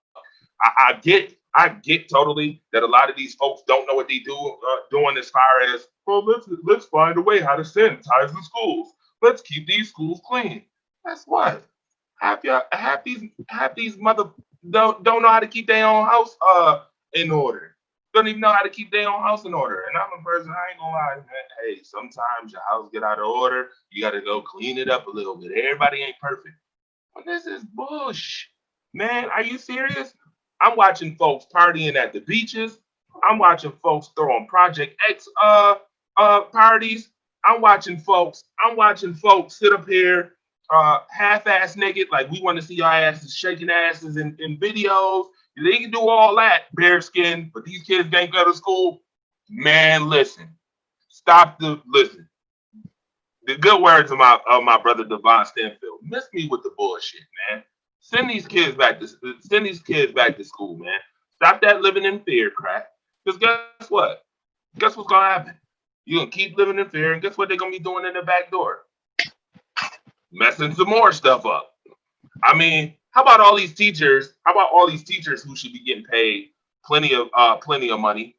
I get totally that a lot of these folks don't know what they doing as far as well. Let's find a way how to sanitize the schools. Let's keep these schools clean. That's what half these mother don't know how to keep their own house in order. don't even know how to keep their own house in order. And I'm a person, I ain't gonna lie, man. Hey, sometimes your house get out of order. You got to go clean it up a little bit. Everybody ain't perfect. But this is bush. Man, are you serious? I'm watching folks partying at the beaches. I'm watching folks throwing Project X parties. I'm watching folks sit up here half-ass naked, like we want to see our asses shaking asses in videos. They can do all that, bare skin, but these kids can't go to school. Man, listen. Listen. The good words of my brother Devon Stanfield. Miss me with the bullshit, man. Send these kids back to school, man. Stop that living in fear crap. Because guess what? Guess what's gonna happen? You're gonna keep living in fear, and guess what they're gonna be doing in the back door? Messing some more stuff up. I mean, how about all these teachers? How about all these teachers who should be getting paid plenty of money,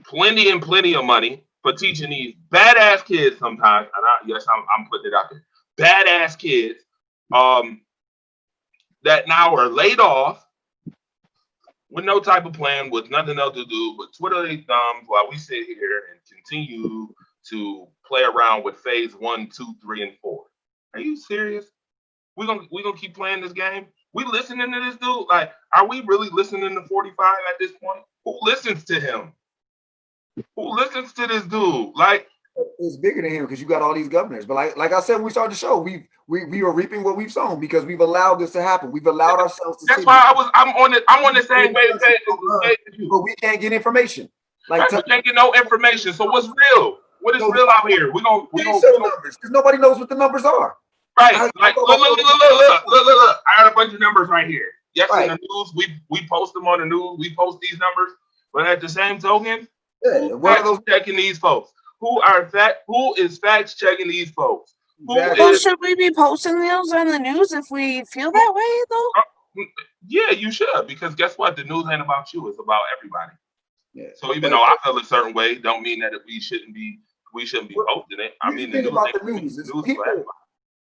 plenty of money for teaching these badass kids sometimes. And I'm putting it out there. Badass kids that now are laid off with no type of plan, with nothing else to do but twiddle their thumbs while we sit here and continue to play around with phase 1, 2, 3, and 4. Are you serious? We gonna keep playing this game? We listening to this dude? Like, are we really listening to 45 at this point? Who listens to him? Who listens to this dude? Like, it's bigger than him because you got all these governors. But like I said when we started the show, we are reaping what we've sown because we've allowed this to happen. We've allowed ourselves to. That's why I'm on the same page as you. But we can't get information. Like we can't get no information. So what's real? What is real out here? We gonna numbers because nobody knows what the numbers are. Right. Like look. I got a bunch of numbers right here. Yes, right. In the news, we post them on the news. We post these numbers, but at the same token, who fact checking these folks? Who is fact checking these folks? Well, should we be posting those on the news if we feel that way, though? Yeah, you should, because guess what? The news ain't about you; it's about everybody. Yeah. So even though I feel a certain way, don't mean that we shouldn't be posting it. I mean,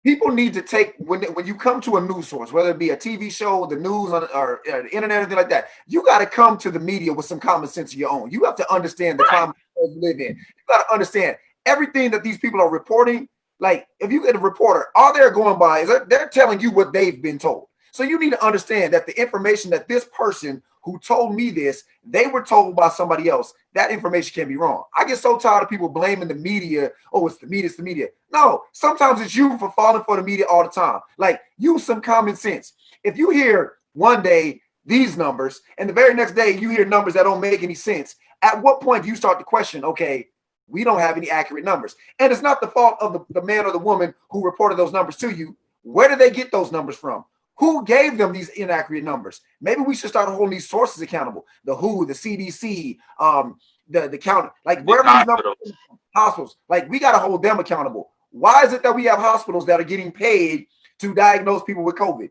people need to take when you come to a news source, whether it be a TV show, the news, or the internet, anything like that. You got to come to the media with some common sense of your own. You have to understand the climate you live in. You got to understand everything that these people are reporting. Like, if you get a reporter, all they're going by is they're telling you what they've been told. So you need to understand that the information that this person who told me this, they were told by somebody else. That information can be wrong. I get so tired of people blaming the media. Oh, it's the media, it's the media. No, sometimes it's you for falling for the media all the time. Like, use some common sense. If you hear one day these numbers and the very next day you hear numbers that don't make any sense, at what point do you start to question, okay, we don't have any accurate numbers? And it's not the fault of the man or the woman who reported those numbers to you. Where did they get those numbers from? Who gave them these inaccurate numbers? Maybe we should start holding these sources accountable. The WHO, the CDC, the county, like wherever these numbers, hospitals, like we got to hold them accountable. Why is it that we have hospitals that are getting paid to diagnose people with COVID?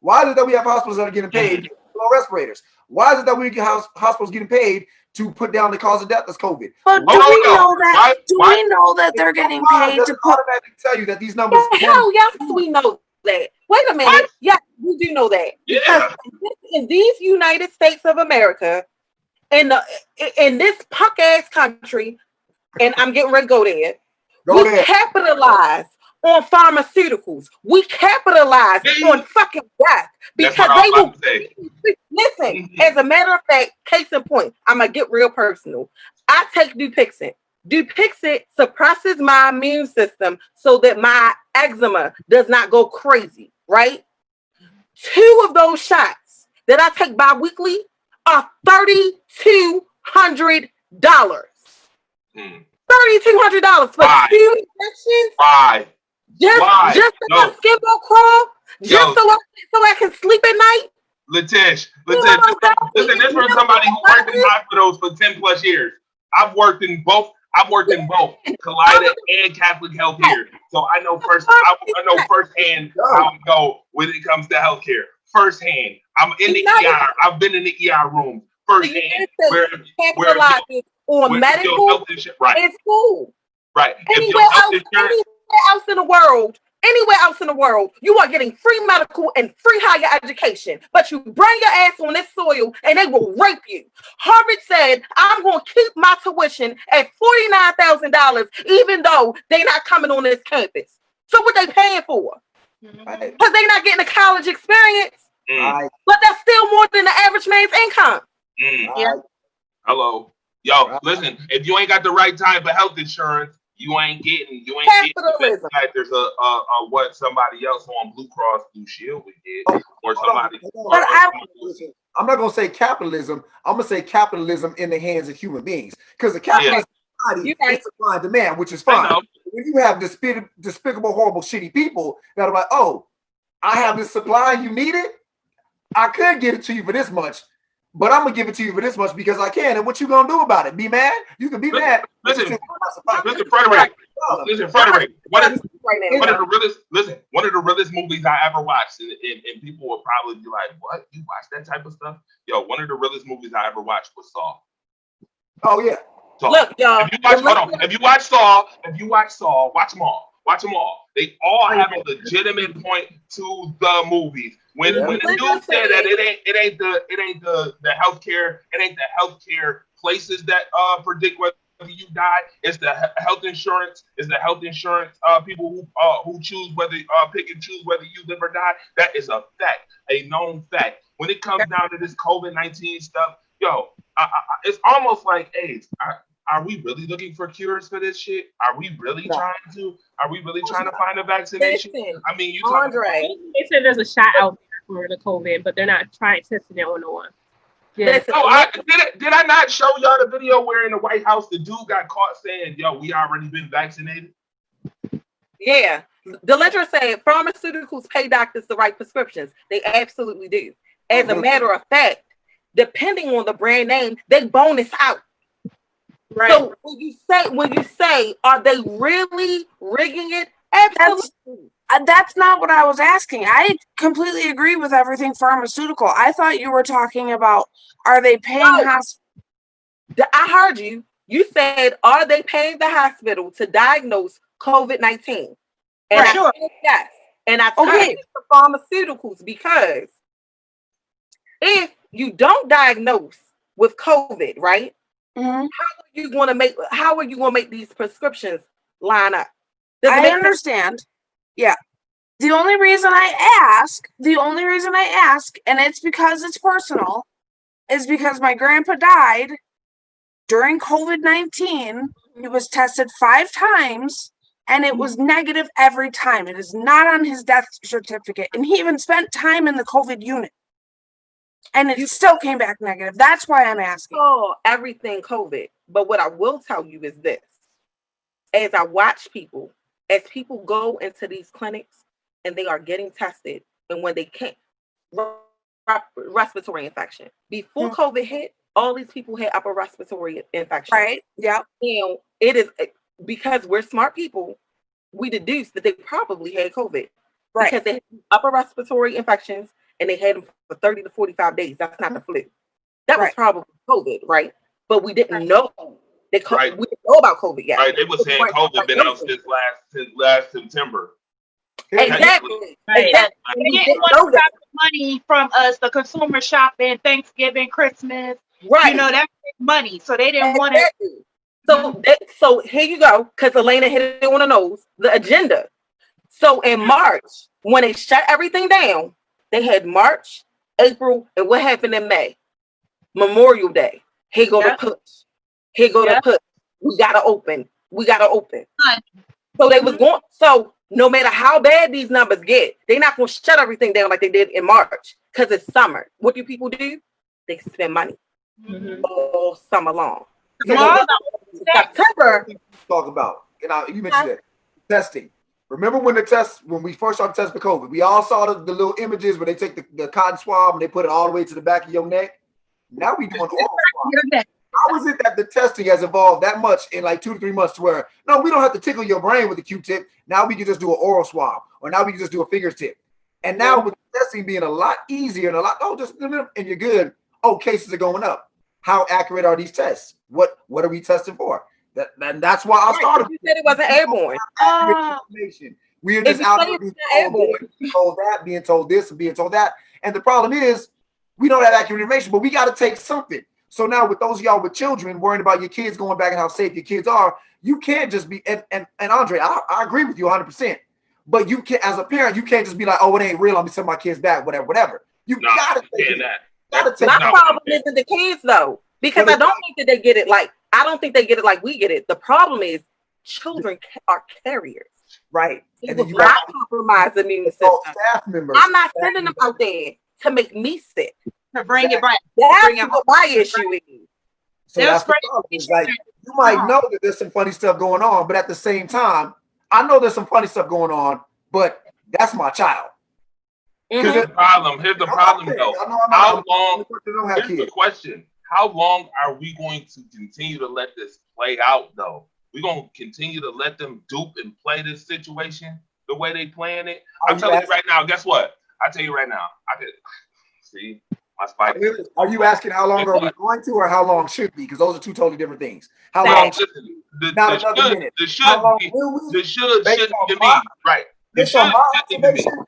Why is it that we have hospitals that are getting paid to blow respirators? Why is it that we have hospitals getting paid to put down the cause of death as COVID? But do we know that? Do we know that they're getting paid to put? Tell you that these numbers. Hell yes, we know that. Wait a minute. What? Yes, we do know that. Yeah. In these United States of America, in this punk ass country, and I'm getting ready to go there. We capitalize on pharmaceuticals. We capitalize on fucking death because they will. Listen, as a matter of fact, case in point, I'm gonna get real personal. I take Dupixent. Dupixent suppresses my immune system so that my eczema does not go crazy, right? 2 of those shots that I take bi-weekly are $3,200. $3,200 for 2 injections. Why? Just so my skin will crawl? Just so I can sleep at night? Letish, listen, this is from somebody who worked in hospitals for 10 plus years. I've worked in both Kaleida and Catholic Health here. So I know firsthand how it go when it comes to healthcare. Firsthand. I'm in the ER. I've been in the ER room firsthand. Where on medical right. It's cool. Right. Anywhere else in the world, Anywhere else in the world, you are getting free medical and free higher education. But you bring your ass on this soil and they will rape you. Harvard said, I'm going to keep my tuition at $49,000, even though they're not coming on this campus. So what they paying for? Right. Because they're not getting a college experience. Right. But that's still more than the average man's income. Yeah. Hello. Yo, listen, if you ain't got the right type of health insurance, you ain't getting Capitalism. like there's a what somebody else on Blue Cross Blue Shield would get, or somebody. But listen, I'm not gonna say capitalism. I'm gonna say capitalism in the hands of human beings, because the capitalist society is supply and demand, which is fine. When you have despicable, horrible, shitty people that are like, oh, I have this supply, you need it. I could give it to you for this much, but I'm gonna give it to you for this much because I can. And what you gonna do about it? Be mad? You can be mad. Listen, Frederick. One of the realest movies I ever watched, and people will probably be like, "What? You watch that type of stuff?" Yo, one of the realest movies I ever watched was Saw. Oh yeah. Saw. Look, y'all. If you watch Saw, watch them all. Watch them all. They all have a legitimate point to the movies. When the dude said that it ain't the healthcare, it ain't the healthcare places that predict whether you die. It's the health insurance. It's the health insurance people who choose whether pick and choose whether you live or die. That is a fact, a known fact. When it comes down to this COVID-19 stuff, yo, it's almost like AIDS. Are we really looking for cures for this shit? Are we really trying to find a vaccination? Listen, I mean, Andre. They said there's a shot out there for the COVID, but they're not trying testing it on no one. Yeah. Listen, did I not show y'all the video where in the White House the dude got caught saying, "Yo, we already been vaccinated"? Yeah. The ledger said pharmaceuticals pay doctors to write prescriptions. They absolutely do. As a matter of fact, depending on the brand name, they bonus out. Right. So when you say, are they really rigging it? Absolutely. That's not what I was asking. I completely agree with everything pharmaceutical. I thought you were talking about, are they paying hospitals? I heard you. You said, are they paying the hospital to diagnose COVID-19? And I said yes. And I turned it to pharmaceuticals because if you don't diagnose with COVID, right? Mm-hmm. How are you gonna make these prescriptions line up? I understand. Yeah. The only reason I ask, and it's because it's personal, is because my grandpa died during COVID-19. He was tested 5 times and it was negative every time. It is not on his death certificate. And he even spent time in the COVID unit. And it still came back negative. That's why I'm asking. Oh, everything COVID. But what I will tell you is this. As I watch people, as people go into these clinics and they are getting tested, and when they can't, respiratory infection. Before COVID hit, all these people had upper respiratory infection. Right. Yeah. And it is because we're smart people, we deduce that they probably had COVID. Right. Because they had upper respiratory infections and they had them for 30 to 45 days. That's not the flu. That was probably COVID, right? But we didn't know. We didn't know about COVID yet. Right. They were saying COVID been out since last September. Exactly. They didn't want to stop the money from us, the consumer shopping, Thanksgiving, Christmas. Right. You know, that's money. So they didn't want to. So here you go, because Elena hit it on the nose, the agenda. So in March, when they shut everything down, they had March, April, and what happened in May? Memorial Day. Here go the push. Here go the push. We gotta open. So they was going. So no matter how bad these numbers get, they're not gonna shut everything down like they did in March because it's summer. What do people do? They spend money all summer long. So September. Talk about, you mentioned that testing. Remember when we first started testing for COVID, we all saw the little images where they take the cotton swab and they put it all the way to the back of your neck. Now we doing oral swab. How is it that the testing has evolved that much in like 2 to 3 months to where, no, we don't have to tickle your brain with a Q-tip. Now we can just do an oral swab, or now we can just do a fingertip. And now with testing being a lot easier and and you're good. Oh, cases are going up. How accurate are these tests? What are we testing for? That's why I started. You said it wasn't airborne. Information We're If just you out say here it's being not told this, airborne, being told that, being told this, and being told that. And the problem is, we don't have accurate information, but we got to take something. So now, with those of y'all with children worrying about your kids going back and how safe your kids are, you can't just be. And Andre, I agree with you 100%. But you can, as a parent, you can't just be like, "Oh, it ain't real. I'm gonna send my kids back, whatever, whatever." You No, gotta you take can't it. that. Gotta That's take my it. not what I'm problem saying. isn't the kids though, because But I it's don't think that they get it like I don't think they get it like we get it. The problem is children are carriers. right. It And then was you not got compromised immune system. adult staff members. I'm not sending them out there to make me sick. To bring it back. That's Bring it what my issue is. So They'll that's the spray problem. the It's like children. you might know that there's some funny stuff going on, but at the same time, I know there's some funny stuff going on, but that's my child. Here's the problem. Here's the problem, though. How long? Here's the question. How long are we going to continue to let this play out, though? We're going to continue to let them dupe and play this situation the way they playing it? I'm telling you right now, guess what? I tell you right now. I could see my spike. Are you asking how long are we going to, or how long should be? Because those are two totally different things. How long? Not another minute. The should How long be. will we? The should Based shouldn't on be my- right. The Based on should my shouldn't even be. observation,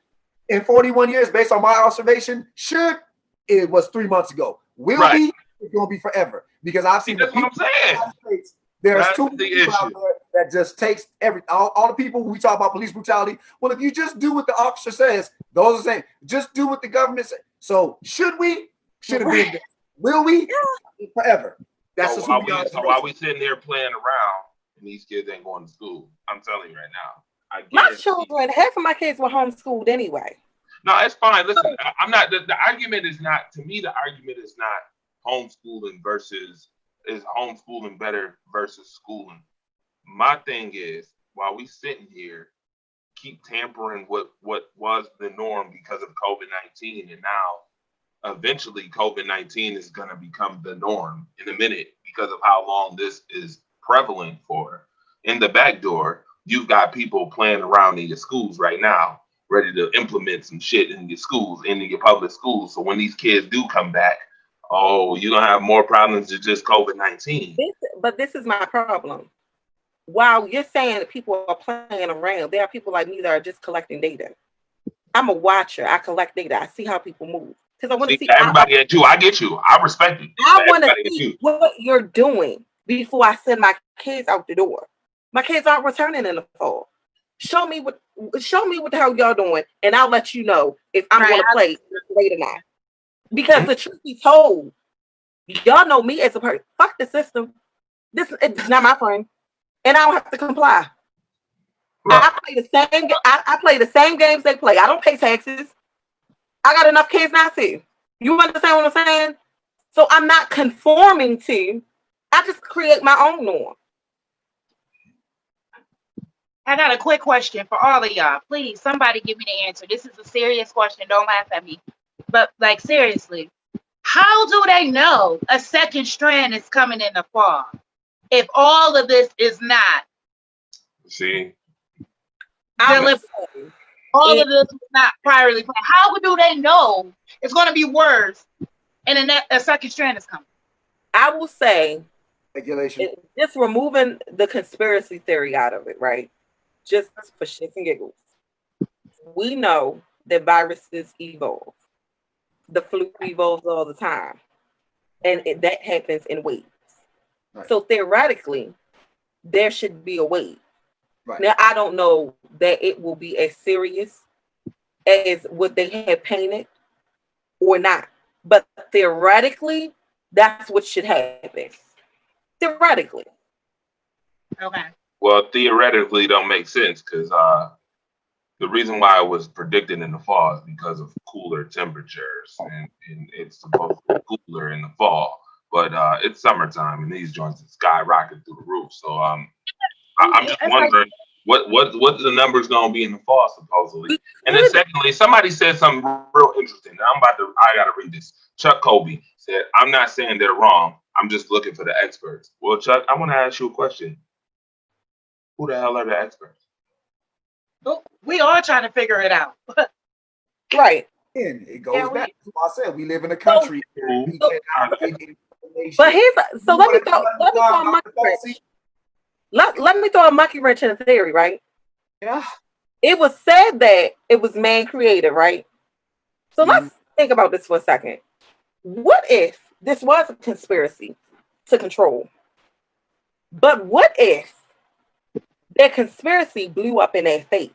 in 41 years, based on my observation, should it was 3 months ago. Will be, it's going to be forever. Because I've seen the That's what people I'm in the saying. United States, there's That's too the many people out issue. there that just takes all the people we talk about police brutality. Well, if you just do what the officer says, those are saying, just do what the government says. So should we? Should it be? Will we? Forever. That's So while we sitting here playing around and these kids ain't going to school, I'm telling you right now. My children, half of my kids were homeschooled anyway. No, it's fine. Listen, I'm not. The argument is not. To me, the argument is not homeschooling versus is homeschooling better versus schooling. My thing is, while we sitting here, keep tampering what was the norm because of COVID-19, and now eventually COVID-19 is going to become the norm in a minute because of how long this is prevalent for. In the back door, you've got people playing around in your schools right now, ready to implement some shit in your schools, in your public schools. So when these kids do come back, oh, you're going to have more problems than just COVID-19. But this is my problem. While you're saying that people are playing around, there are people like me that are just collecting data. I'm a watcher. I collect data. I see how people move. Because I want to see everybody at you. I get you. I respect you. I want to see what you're doing before I send my kids out the door. My kids aren't returning in the fall. Show me what the hell y'all doing, and I'll let you know if I'm going to play late or not. Because the truth be told, y'all know me as a person. Fuck the system. It's not my friend, and I don't have to comply. Right. I play the same games they play. I don't pay taxes. I got enough kids not to. You understand what I'm saying? So I'm not conforming to. I just create my own norm. I got a quick question for all of y'all. Please, somebody give me the answer. This is a serious question. Don't laugh at me. But like seriously, how do they know a second strand is coming in the fall if all of this is not? See, all of this is not priorly planned. How do they know it's going to be worse and a second strand is coming? I will say, regulation. Just removing the conspiracy theory out of it, right? Just for shits and giggles. We know that viruses evolve. The flu evolves all the time. And that happens in waves. Right. So theoretically, there should be a wave. Right. Now, I don't know that it will be as serious as what they have painted or not. But theoretically, that's what should happen. Theoretically. Okay. Well, theoretically, don't make sense because the reason why it was predicted in the fall is because of cooler temperatures, and it's supposed to be cooler in the fall. But it's summertime, and these joints are skyrocketing through the roof. So I'm just wondering what the numbers gonna be in the fall supposedly. And then secondly, somebody said something real interesting. I gotta read this. Chuck Colby said, "I'm not saying they're wrong. I'm just looking for the experts." Well, Chuck, I want to ask you a question. Who the hell are the experts? We are trying to figure it out. Right. And it goes back to what I said. We live in a country where we cannot get information. But let me throw a monkey wrench. Let me throw a monkey wrench in the theory, right? Yeah. it was said that it was man created, right? So Mhm. let's think about this for a second. What if this was a conspiracy to control? But what if their conspiracy blew up in their face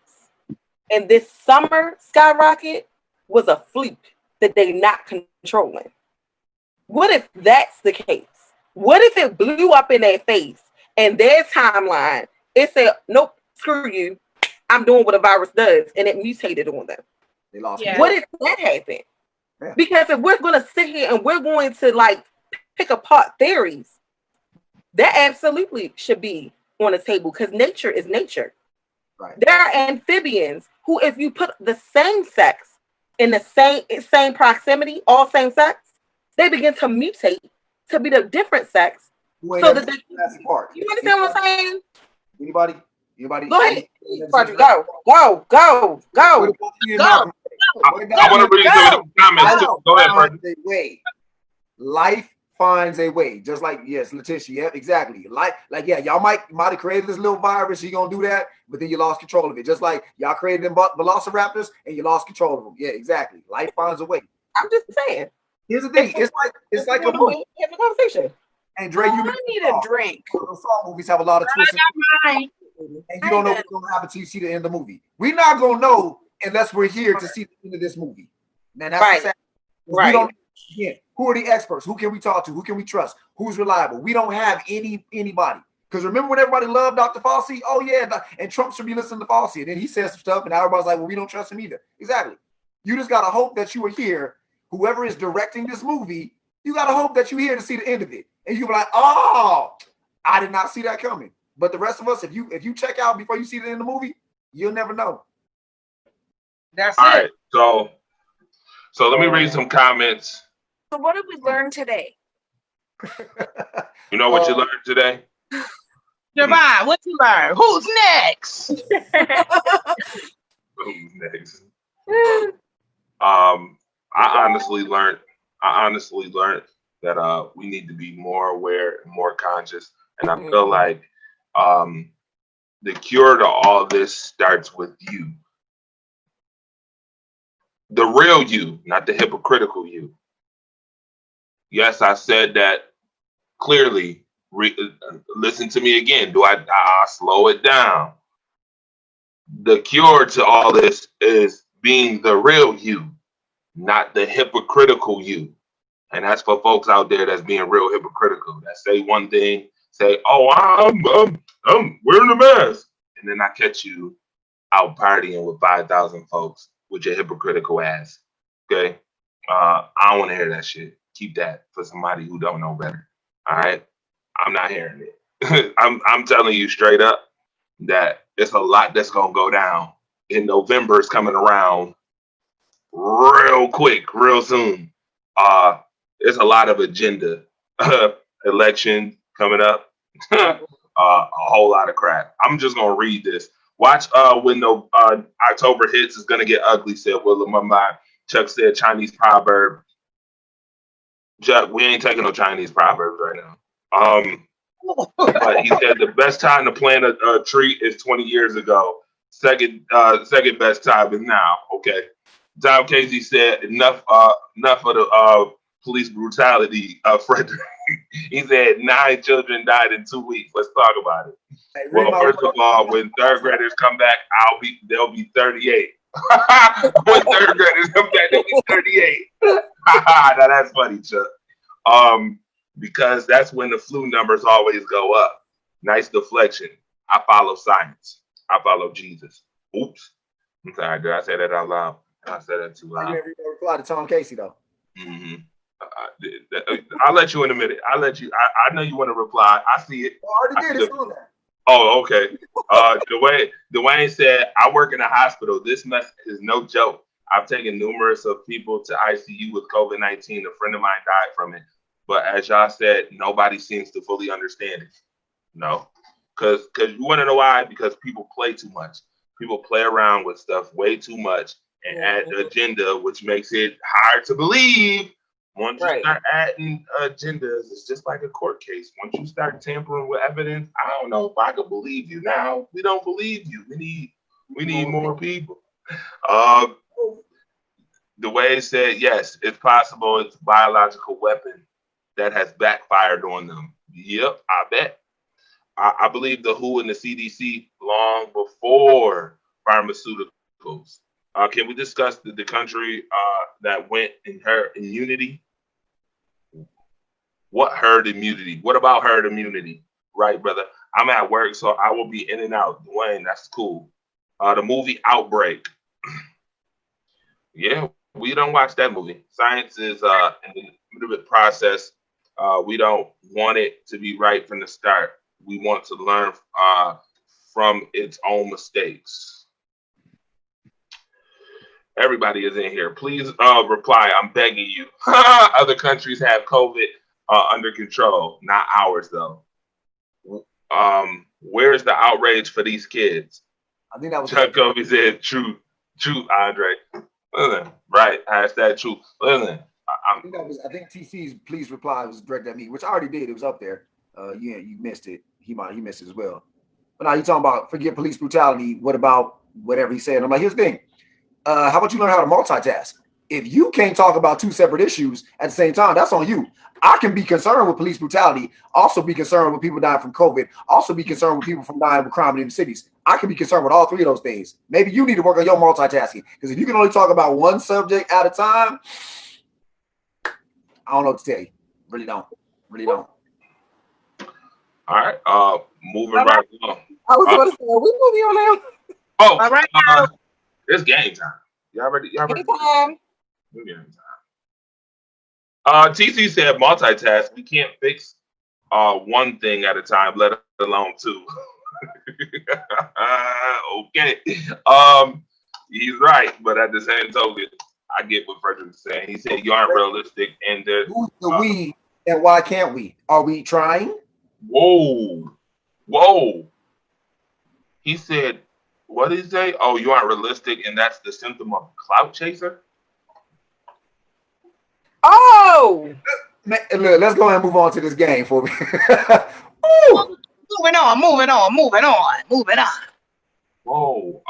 and this summer skyrocket was a fluke that they not controlling? What if that's the case? What if it blew up in their face and their timeline, it said, nope, screw you. I'm doing what a virus does, and it mutated on them. They lost Yeah. What control. if that happened? Yeah. Because if we're going to sit here and we're going to like pick apart theories, that absolutely should be on the table because nature is nature. Right. There are amphibians who, if you put the same sex in the same proximity, all same sex, they begin to mutate to be the different sex, Who ain't so ever that they. seen Jurassic Park? You understand what I'm saying? Anybody? Anybody? Go ahead, Never seen Roger. Jurassic Go, go, Park? What go, about you, Go. Malcolm? I, What I about want you? to read some of the comments Life too. Go ahead, finds Fergie. a way. Life finds a way. Just like, yes, Letitia. Yep, exactly. Like, yeah, y'all might have created this little virus. You're gonna do that, but then you lost control of it. Just like y'all created them velociraptors and you lost control of them. Yeah, exactly. Life finds a way. I'm just saying. Here's the thing. It's like a movie. Have a conversation. And Dre, you I need a drink. those Saw movies have a lot of twists Mine. and you don't know what's gonna happen till you see the end of the movie. We're not gonna know unless we're here to see the end of this movie. Man, that's Right. the sad. We Right. don't. Again, who are the experts? Who can we talk to? Who can we trust? Who's reliable? We don't have anybody. Because remember when everybody loved Dr. Fauci? Oh yeah, and Trump should be listening to Fauci. And then he says some stuff, and now everybody's like, well, we don't trust him either. Exactly. You just gotta hope that you are here. Whoever is directing this movie, you gotta hope that you're here to see the end of it. And you'll be like, oh, I did not see that coming. But the rest of us, if you check out before you see the end of the movie, you'll never know. That's All it. right, so let me read some comments. So what did we learn today? You know what you learned today? Javon, what you learn? Who's next? Who's next? I honestly learned that we need to be more aware and more conscious. And I feel like the cure to all this starts with you. The real you, not the hypocritical you. Yes, I said that clearly. Listen to me again. I'll slow it down. The cure to all this is being the real you, not the hypocritical you. And that's for folks out there that's being real hypocritical. That say one thing, say, "Oh, I'm wearing a mask," and then I catch you out partying with 5,000 folks with your hypocritical ass. Okay, I don't want to hear that shit. Keep that for somebody who don't know better. All right, I'm not hearing it. I'm telling you straight up that it's a lot that's gonna go down. In November is coming around real quick, real soon. There's a lot of agenda. Election coming up. A whole lot of crap. I'm just gonna read this. Watch when the October hits, it's gonna get ugly, said Willem Mumbai. Chuck said Chinese proverb. Chuck, we ain't taking no Chinese proverbs right now. But he said the best time to plant a tree is 20 years ago. Second best time is now. Okay. Tom Casey said enough of the police brutality, Frederick. He said 9 children died in 2 weeks. Let's talk about it. Hey, Well, first of all, when third graders come back, they'll be 38. When third graders come back, they'll be 38. Now that's funny, Chuck. Because that's when the flu numbers always go up. Nice deflection. I follow science. I follow Jesus. Oops. I'm sorry. Did I say that out loud? I said that too You loud. never reply to Tom Casey though. Mm-hmm. I'll let you in a minute. I'll let you. I know you want to reply. I see it. Well, I already did. It's on there. Oh, okay. Dwayne said, I work in a hospital. This mess is no joke. I've taken numerous of people to ICU with COVID-19. A friend of mine died from it. But as y'all said, nobody seems to fully understand it. No. Because you want to know why? Because people play too much. People play around with stuff way too much and add agenda, which makes it hard to believe. Once you start adding agendas, it's just like a court case. Once you start tampering with evidence, I don't know if I could believe you now. We don't believe you. We need We need more people. Um, the way it said, yes, it's possible it's a biological weapon that has backfired on them. Yep, I bet. I believe the WHO and the CDC long before pharmaceuticals. Can we discuss the country that went in herd immunity? What herd immunity? What about herd immunity? Right, brother. I'm at work, so I will be in and out. Dwayne, that's cool. The movie Outbreak. Yeah, we don't watch that movie. Science is in the middle of the process. We don't want it to be right from the start. We want to learn from its own mistakes. Everybody is in here. Please reply. I'm begging you. Other countries have COVID under control, not ours though. Where's the outrage for these kids? I think that was Chuck Kobe said, "Truth, truth, Andre." Listen, right? Hashtag truth. Listen, I think TC's please reply was directed at me, which I already did. It was up there. You missed it. He missed it as well. But now you talking about forget police brutality. What about whatever he said? I'm like, here's the thing. How about you learn how to multitask? If you can't talk about two separate issues at the same time, that's on you. I can be concerned with police brutality, also be concerned with people dying from COVID, also be concerned with people from dying with crime in the cities. I can be concerned with all three of those things. Maybe you need to work on your multitasking, because if you can only talk about one subject at a time, I don't know what to tell you. Really don't. Really don't. all right. Moving right along. I was going to say, are we moving on now? Oh, All right. it's game time. Y'all ready? Anytime. Moving on time. TC said multitask. We can't fix one thing at a time, let alone two. Okay. He's right, but at the same token, I get what Frederick's saying. He said you aren't realistic, and Who's the we and why can't we? Are we trying? Whoa. He said, what did he say? Oh, you aren't realistic, and that's the symptom of clout chaser? Oh! Man, look, let's go ahead and move on to this game for me. Moving on. Whoa.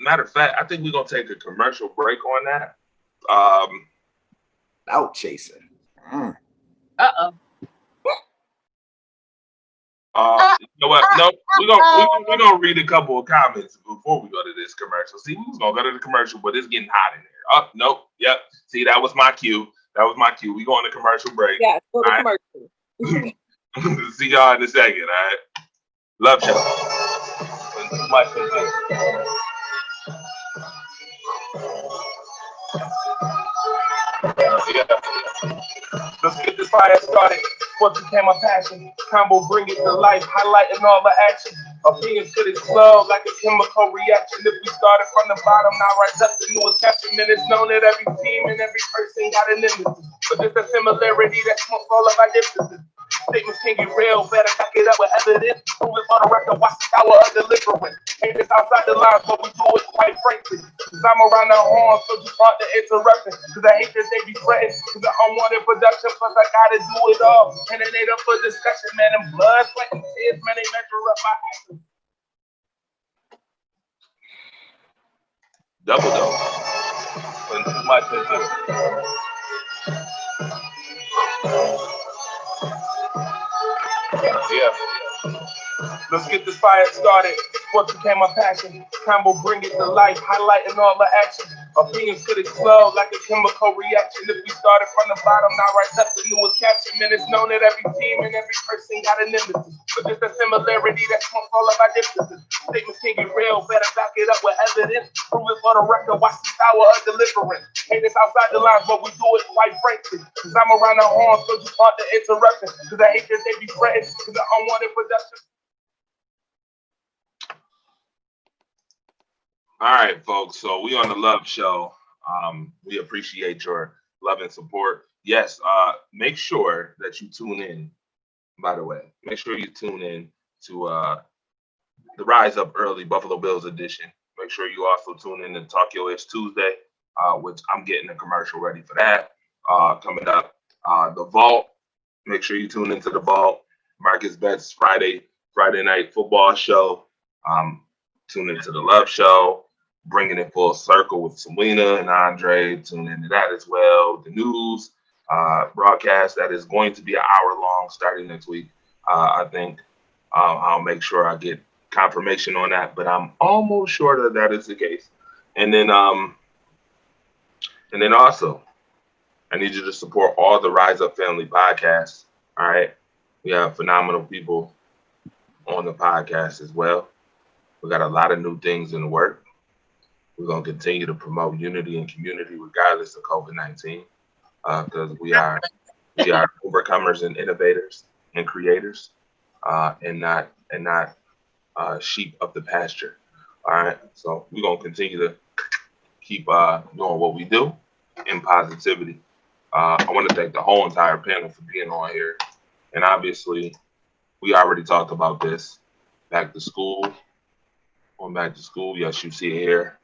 Matter of fact, I think we're gonna take a commercial break on that. Out chaser. Uh-oh. You know what? No, we're gonna read a couple of comments before we go to this commercial. See, we was gonna go to the commercial, but it's getting hot in there. Oh, nope. Yep. See, that was my cue. We going to commercial break. Yeah, for the All commercial. right? See y'all in a second. All right. Love show. Yeah. Let's get this fire started. What became a passion? Combo bring it to life, highlighting all the action. Opinions could explode like a chemical reaction. If we started from the bottom, now rise up to new attachment. It's known that every team and every person got an image. But there's a similarity that's most all of our differences. Statements can get real, better back it up with evidence. Prove it on the record, watch the power of deliverance. Ain't this outside the lines, but we do it quite frankly. Cause I'm around the horn, so just start the interruption. Cause I hate that they be threatened. Cause I unwanted production, plus I gotta do it all. And it ain't up for discussion, man. And blood, sweat, and tears, man, they measure up my actions. Double dose. Putting too much into it. Yeah. Let's get this fire started. What became my passion? Combo bring it to life, highlighting all the action. Opinions could explode like a chemical reaction. If we started from the bottom, now rise up the newest caption. Man, it's known that every team and every person got an image. But there's a similarity that's most all of our differences. Statements can get real, better back it up with evidence. Prove it for the record, watch the power of deliverance. Hate this outside the lines, but we do it quite frankly. Cause I'm around the horn, so just start the interruption. Cause I hate that they be threatened. Cause I unwanted production. All right, folks. So we on the Love Show. We appreciate your love and support. Yes, make sure that you tune in. By the way, make sure you tune in to the Rise Up Early Buffalo Bills edition. Make sure you also tune in to Talk Your Ish Tuesday, which I'm getting a commercial ready for that coming up. The Vault. Make sure you tune into the Vault. Marcus Betts Friday night football show. Tune into the Love Show, bringing it full circle with Selena and Andre. Tune into that as well. The news broadcast that is going to be an hour long starting next week. I think I'll make sure I get confirmation on that, but I'm almost sure that that is the case. And then also, I need you to support all the Rise Up Family podcasts. All right, we have phenomenal people on the podcast as well. We got a lot of new things in the work. We're gonna continue to promote unity and community regardless of COVID-19, because we are overcomers and innovators and creators, and not sheep of the pasture. All right, so we're gonna continue to keep doing what we do in positivity. I want to thank the whole entire panel for being on here, and obviously, we already talked about this. Back to school, going back to school. Yes, you see it here.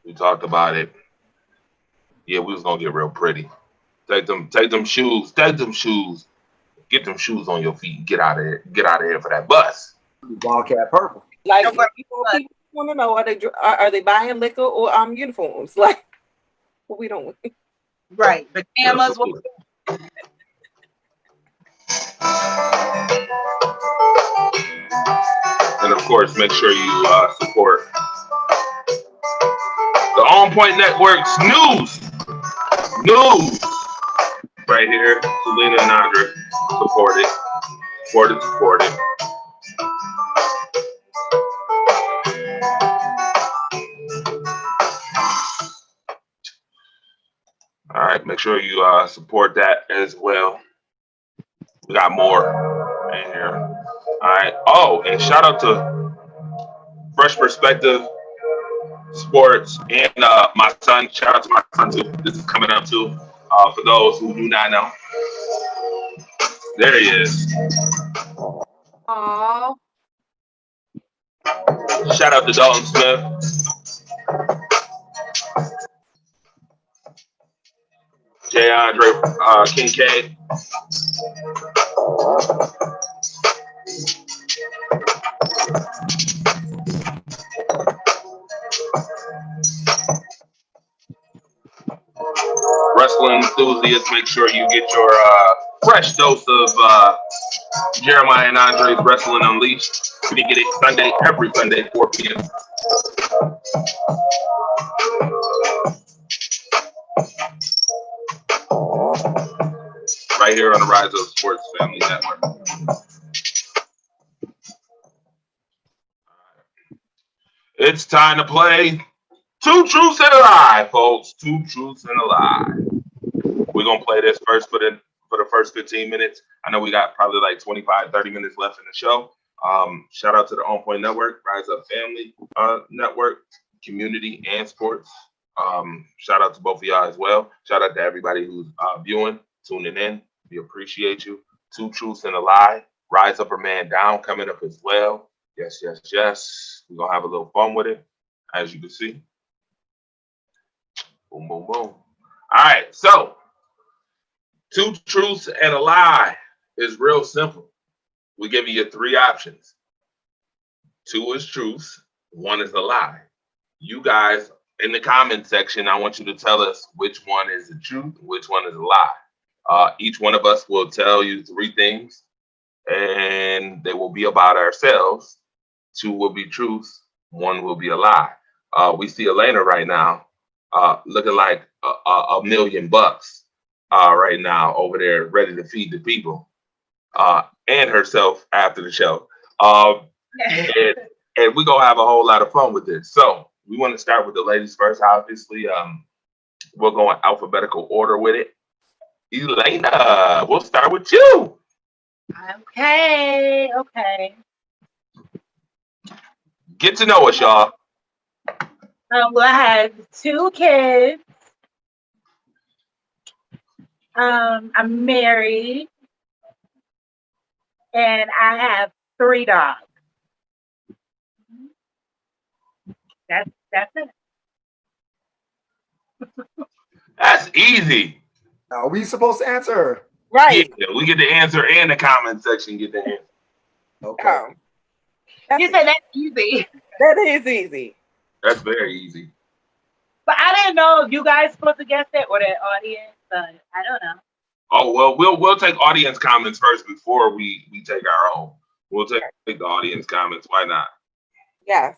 We talked about it. Yeah, we was gonna get real pretty. Take them shoes. Take them shoes. Get them shoes on your feet. Get out of here. Get out of here for that bus. Wildcat purple. Like, people want to know, are they buying liquor or uniforms? Like, what we don't. Right. Pajamas. And of course, make sure you support the OnPoint Network's news right here. Selena and Andre, support it. Support it. All right, make sure you support that as well. We got more in here. All right. Oh, and shout out to Fresh Perspective Sports and my son. Shout out to my son too. This is coming up too. For those who do not know, there he is. Aww. Shout out to Dalton Smith. J. Andre Kincaid. Wrestling enthusiasts, make sure you get your fresh dose of Jeremiah and Andre's Wrestling Unleashed. You can get it every Sunday, 4 p.m. Right here on the Rise Up Sports Family Network. It's time to play Two Truths and a Lie, folks. Two Truths and a Lie. We're going to play this first for the first 15 minutes. I know we got probably like 25, 30 minutes left in the show. Shout out to the OnPoint Network, Rise Up Family Network, community and sports. Shout out to both of y'all as well. Shout out to everybody who's viewing, tuning in. We appreciate you. Two Truths and a Lie. Rise Up or Man Down coming up as well. Yes. We're going to have a little fun with it, as you can see. Boom, boom, boom. All right, so Two Truths and a Lie is real simple. We give you 3 options. 2 is truths, 1 is a lie. You guys, in the comment section, I want you to tell us which one is the truth, which one is a lie. Each one of us will tell you 3 things, and they will be about ourselves. 2 will be truths, 1 will be a lie. We see Elena right now looking like $1 million right now over there, ready to feed the people and herself after the show. And we're going to have a whole lot of fun with this. So we want to start with the ladies first. Obviously, we're going alphabetical order with it. Elena, we'll start with you. Okay. Get to know us, y'all. Well, I have 2 kids. I'm married, and I have 3 dogs. That's it. That's easy. Are we supposed to answer? Right. Yeah, we get the answer and the comment section get the answer. Okay. You said that's easy. That is easy. That's very easy. But I didn't know if you guys supposed to guess it or the audience, but I don't know. Oh well, we'll take audience comments first before we take our own. We'll take the audience comments. Why not? Yes.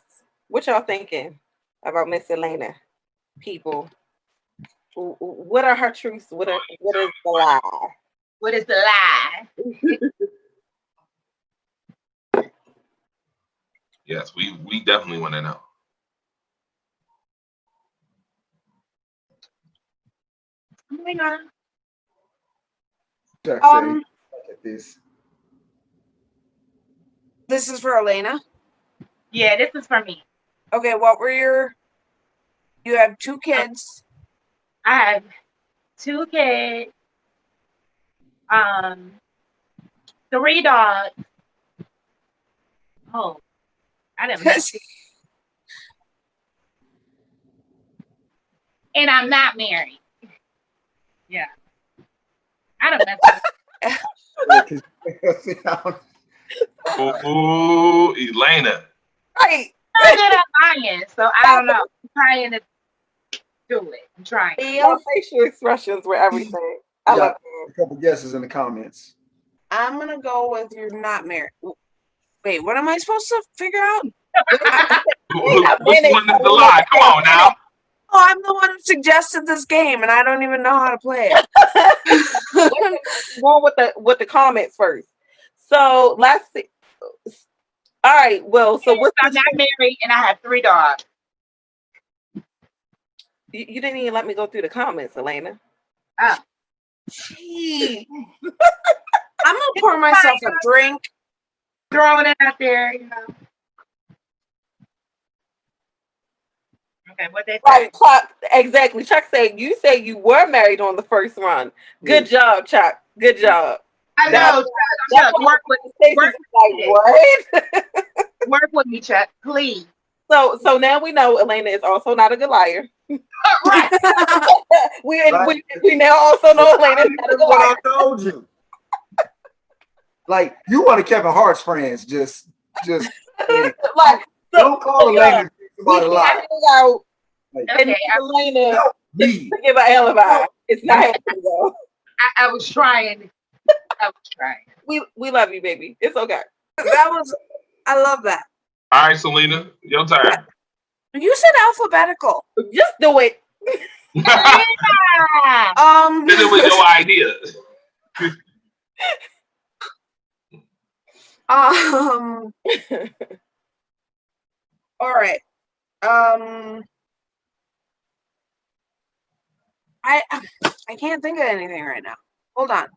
What y'all thinking about Miss Elena? People, what are her truths? What is the lie? What is the lie? Yes, we definitely want to know. Moving on. Chuck say, look at this. This is for Elena. Yeah, this is for me. Okay, what were you have 2 kids. I have 2 kids, 3 dogs. Oh, I didn't mess it. And I'm not married. Yeah. I don't mess it. Ooh, Elena. Right. I'm good at lying, so I don't know. I'm trying to do it. I'm trying. Your facial expressions were everything. I love it. A couple guesses in the comments. I'm gonna go with you're not married. Wait, what am I supposed to figure out? Which one is the lie? Come on now. Oh, I'm the one who suggested this game, and I don't even know how to play it. Going with the comments first. So let's see. All right. Well, so what's I'm not married, and I have 3 dogs. You didn't even let me go through the comments, Elena. Oh. Gee. I'm gonna pour myself a drink. Throwing it out there, you know. Okay, what they say? Right, Chuck. Exactly. Chuck said you say you were married on the first run. Good job, Chuck. Good job. I know. Chuck, work with what? Work with me, Chuck, please. So now we know Elena is also not a good liar. Right. we now also know Elena is not a good liar. I told you. Like you want to Kevin Hart's friends, just like don't call Elena somebody lie. Okay, Elena to give an alibi. It's not happening though. I was trying. We love you, baby. It's okay. I love that. All right, Selena, your turn. You said alphabetical. Just do it. This was your idea. All right. I can't think of anything right now. Hold on.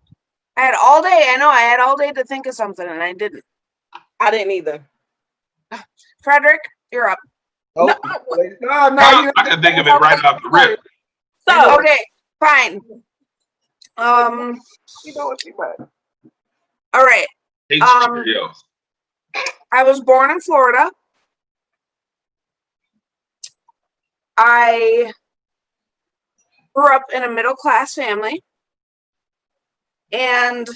I had all day. I know I had all day to think of something, and I didn't. I didn't either. Frederick, you're up. Oh, no, I can think of it right off the rip. So okay, fine. You know what she said. All right. I was born in Florida. I grew up in a middle class family. And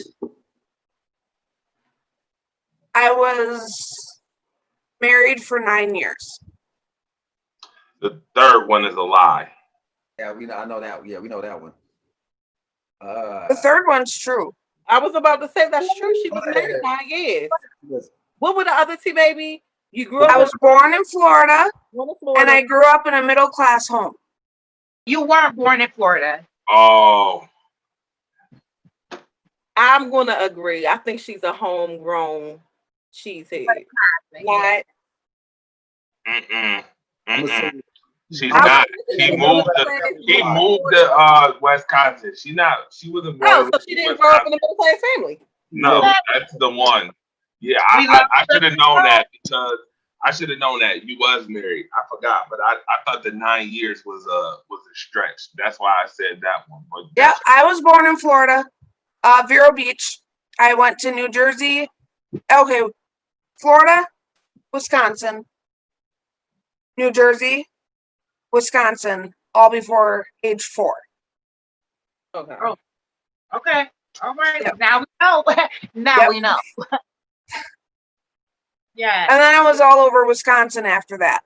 I was married for 9 years. The third one is a lie. Yeah, I know that. Yeah, we know that one. The third one's true. I was about to say that's true. She was married 9 years. What were the other 2, baby? You grew up. I was born in Florida, and I grew up in a middle class home. You weren't born in Florida. Oh. I'm gonna agree. I think she's a homegrown cheesehead. Not. She's not. He moved to Wisconsin. She wasn't born. Oh, so she didn't grow up in a middle class family. No, that's the one. Yeah, I should have known that because I should have known that you was married. I forgot, but I thought the 9 years was a stretch. That's why I said that one. But yeah, I was born in Florida, Vero Beach. I went to New Jersey. Okay, Florida, Wisconsin, New Jersey, Wisconsin, all before age 4. Okay. Oh, okay. All right. Yep. Now we know. We know. Yeah. And then I was all over Wisconsin after that.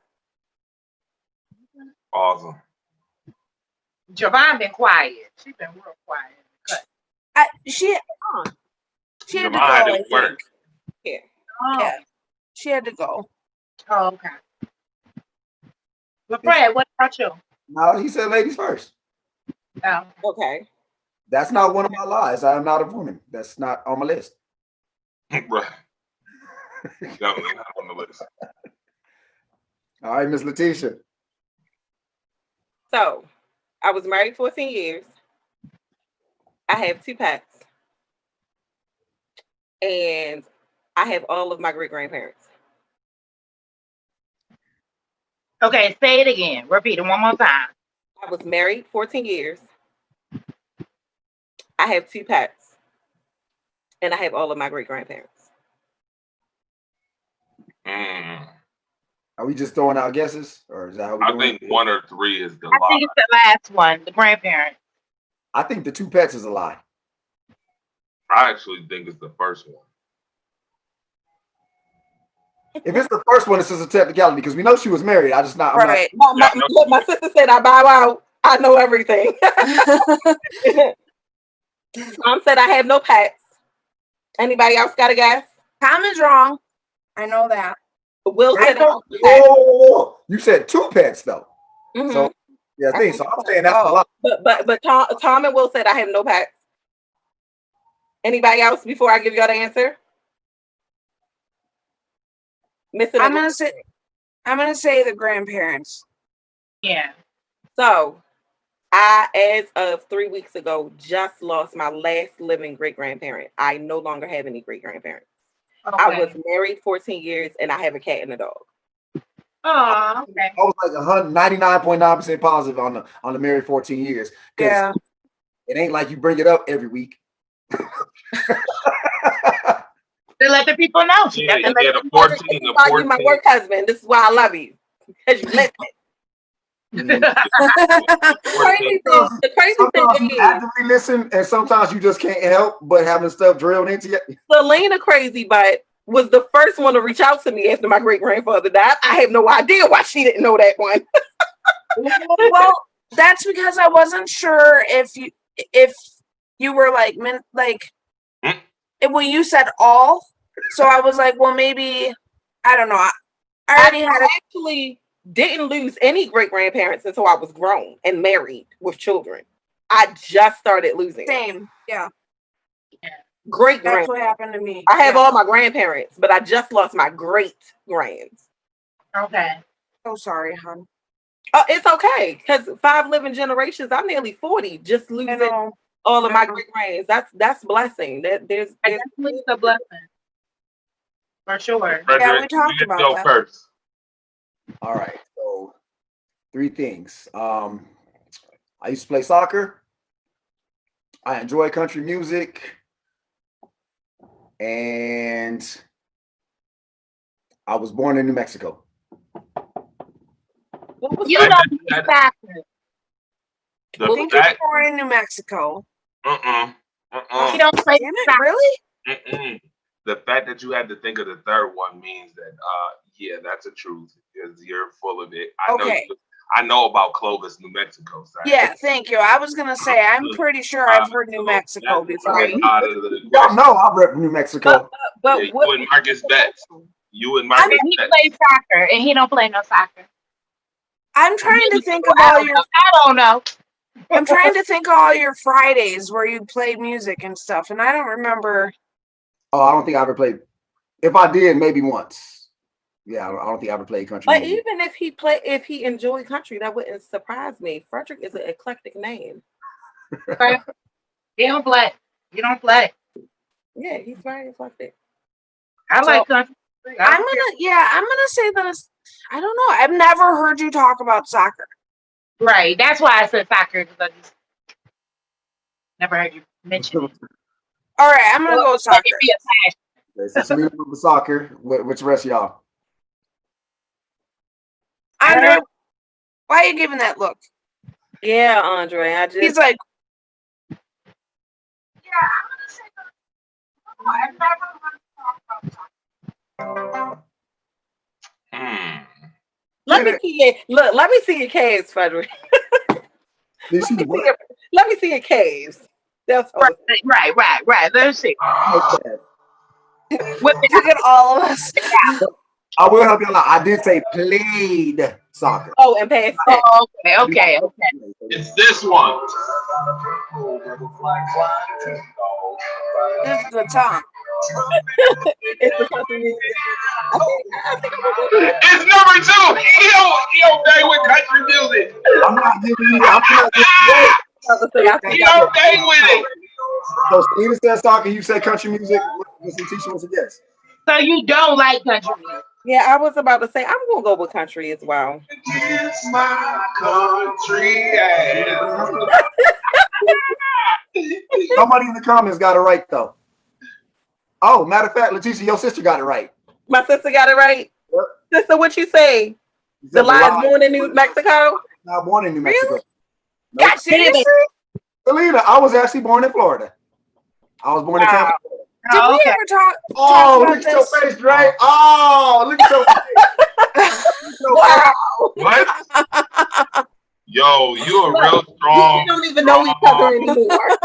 Awesome. Javon been quiet. She been real quiet. She had to go, Javon had I to work. think. Yeah. Oh, Yeah, she had to go. oh okay. But Fred, what about you? No, he said ladies first. Oh. Okay. That's not one of my lies. I am not a woman. That's not on my list. Right. Definitely not on the list. All right, Miss Letitia. So I was married 14 years. I have 2 pets. And I have all of my great grandparents. Okay, say it again. Repeat it one more time. I was married 14 years. I have 2 pets. And I have all of my great grandparents. Mm. Are we just throwing out guesses, or is that how we I doing think it? 1 or 3 is the I lie. think it's the last one, the grandparents. I think the 2 pets is a lie. I actually think it's the first one. If it's the first one, it's just a technicality because we know she was married. I just not. I'm Right. My sister said I bow out. I know everything. Tom said I have no pets. Anybody else got a guess? Tom is wrong. I know that. Will said I have Whoa, no pets. whoa. You said 2 pets though. Mhm. So yeah, I think so. I'm saying that's the Oh. lie. But Tom and Will said I have no pets. Anybody else before I give y'all the answer? Missing I'm a gonna say the grandparents. Yeah. So I, as of 3 weeks ago, just lost my last living great grandparent. I no longer have any great grandparents. Okay. I was married 14 years and I have a cat and a dog. Oh, okay. I was like 99.9% positive on the married 14 years. Because Yeah. it ain't like you bring it up every week. To let the people know. She Yeah, got to yeah, let the them 14, This is the why you my 14. work husband. This is why I love you. Because you listen. Mm. The crazy Sometimes thing you is, actively listen, and sometimes you just can't help but having stuff drilled into you. Selena Crazy Butt was the first one to reach out to me after my great grandfather died. I have no idea why she didn't know that one. Well, that's because I wasn't sure if you were like when you said all. So I was like, well, maybe I don't know. I already had I actually didn't lose any great grandparents until I was grown and married with children. I just started losing same. Yeah, great that's grand. what happened to me. I have Yeah. all my grandparents, but I just lost my great grands. Okay. So sorry, hon. Oh, it's okay because 5 living generations. I'm nearly 40, just I losing know. all of my great grands. That's blessing. There's Definitely a blessing. For sure. Frederick, we talked you about go that. first. All right. So 3 things. I used to play soccer. I enjoy country music. And I was born in New Mexico. what was You that? don't do soccer. I The think you're fact, born in New Mexico. You don't play Damn it, soccer. really? The fact that you had to think of the third one means that, yeah, that's a truth because you're full of it. Okay. I know about Clovis, New Mexico. Side. Yeah, thank you. I was gonna say I'm pretty sure I've heard New Mexico before. Out of the Y'all question. know I rep New Mexico. But Yeah, what, you and Marcus Betts. You and I Marcus mean, he Betts. plays soccer, and he don't play no soccer. I'm trying to think of I all don't your know. I don't know. I'm trying to think of all your Fridays where you played music and stuff, and I don't remember. Oh, I don't think I ever played. If I did, maybe once. Yeah, I don't think I ever played country but music. even if he enjoyed country, that wouldn't surprise me. Frederick is an eclectic name. He don't play. He don't play. Yeah, he's very eclectic. I So, like country. I'm gonna say that I don't know. I've never heard you talk about soccer. Right. That's why I said soccer because I just never heard you mention it. All right, I'm gonna go with Let soccer. it be a passion. Okay, so Selena went with soccer. What's the rest of y'all? Andre, why are you giving that look? Yeah, Andre. He's like, Yeah, I'm gonna say that. I've never heard you talk about soccer. me see it. Look, let me see your caves, Frederick. Did she what? Let me see your caves. That's all. Right. Let's see. Whip it Look at all of us. I will help you out. I did say played soccer. Oh, and past tense. out. Okay. It's this one. This is the tongue. It's the country music. I think I'm gonna go with it. It's number 2. He okay with country music. I'm not giving you. I'm not giving you. I was gonna say, I think He I go. okay with it. So Steven said soccer. You said country music. Listen, teacher was a yes. So you don't like country music? Yeah, I was about to say I'm gonna go with country as well. It's my country. Yeah. Somebody in the comments got it right though. Oh, matter of fact, Leticia, your sister got it right. My sister got it right. Yep. Sister, what you say? She The said lies born in New Mexico? Not born in New Mexico. Really? Nope. God damn it. Selena, I was actually born in Florida. I was born in Tampa. Did Oh, we okay. ever talk Oh, about look at your this? face, Dre. Oh, look at your face. Wow. What? Yo, you a real We strong. don't even know each other anymore.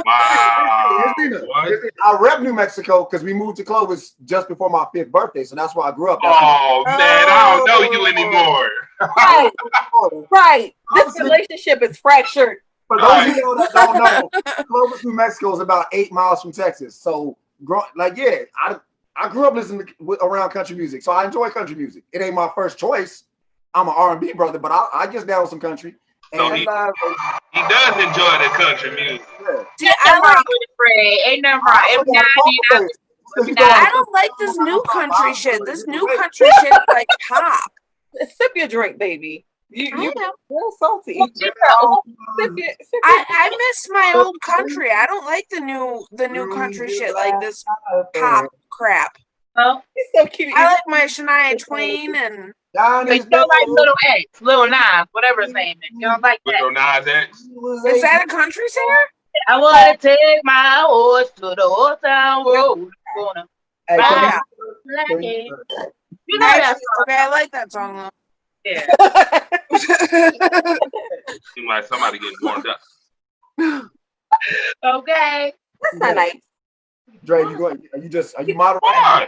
Wow. Christina, What? I rep New Mexico because we moved to Clovis just before my 5th birthday, so that's why I grew up. That's Oh man, I don't know you anymore. Right, right. This Honestly- relationship is fractured. For those of you that don't know, Clovis, New Mexico is about 8 miles from Texas. So, I grew up listening around country music, so I enjoy country music. It ain't my first choice. I'm an R&B brother, but I just down with some country. So And he does enjoy the country music. yeah. See, Ain't nothing wrong with it, Fred. Ain't nothing wrong. Every now and then, I don't like this new country shit. This new country shit is like pop. Sip your drink, baby. You're know. real salty. Well, you know. Sip your I miss my old country. I don't like the new country shit like this pop crap. Oh, It's so cute. I like my Shania Twain and so you don't like Little X, Little Nas, whatever his name is. You don't like that. Little Nas X. is that a country singer? I want to take my horse to the old town road. Gonna Hey, ride can like it. you- You know that Actually, song. okay, I like that song though. Yeah. Seems like somebody getting warmed up. Okay. That's not nice. Dre, are you moderating? Why?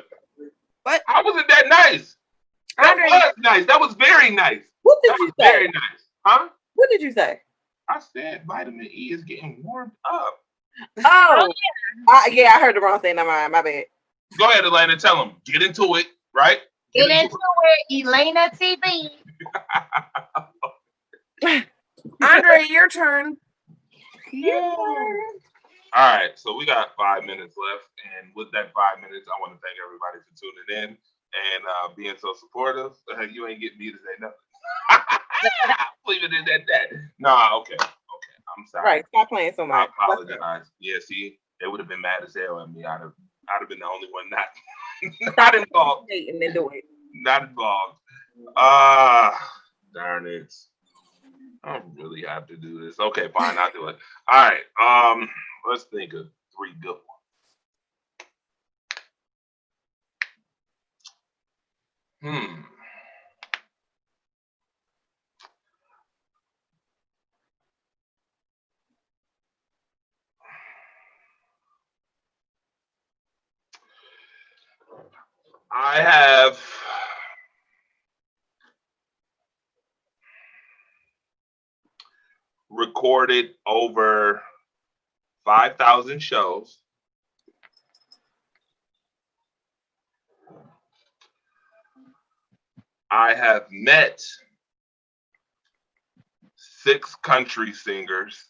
What? How wasn't that nice? That Andre, was nice. That was very nice. What did That you was say? very nice. Huh? What did you say? I said vitamin E is getting warmed up. Oh, yeah, I heard the wrong thing. Never mind. My bad. Go ahead, Elena. Tell them. Get into it, right? Get into it, Elena TV. Andre, your turn. Yeah. All right, so we got 5 minutes left, and with that 5 minutes, I want to thank everybody for tuning in and being so supportive. You ain't getting me to say nothing. Leave it at that. Nah, okay. I'm sorry. Right. Stop playing so I much. apologize. Yeah, see, they would have been mad as hell at me. I'd have been the only one not involved. And then do it. Not involved. Darn it. I don't really have to do this. Okay, fine, I'll do it. All right. Let's think of 3 good ones. I have recorded over 5,000 shows. I have met 6 country singers.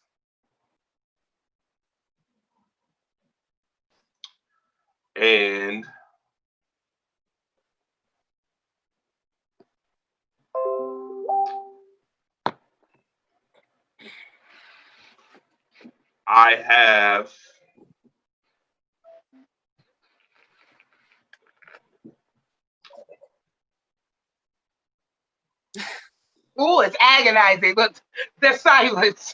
And I have Ooh, it's agonizing. Look, the silence.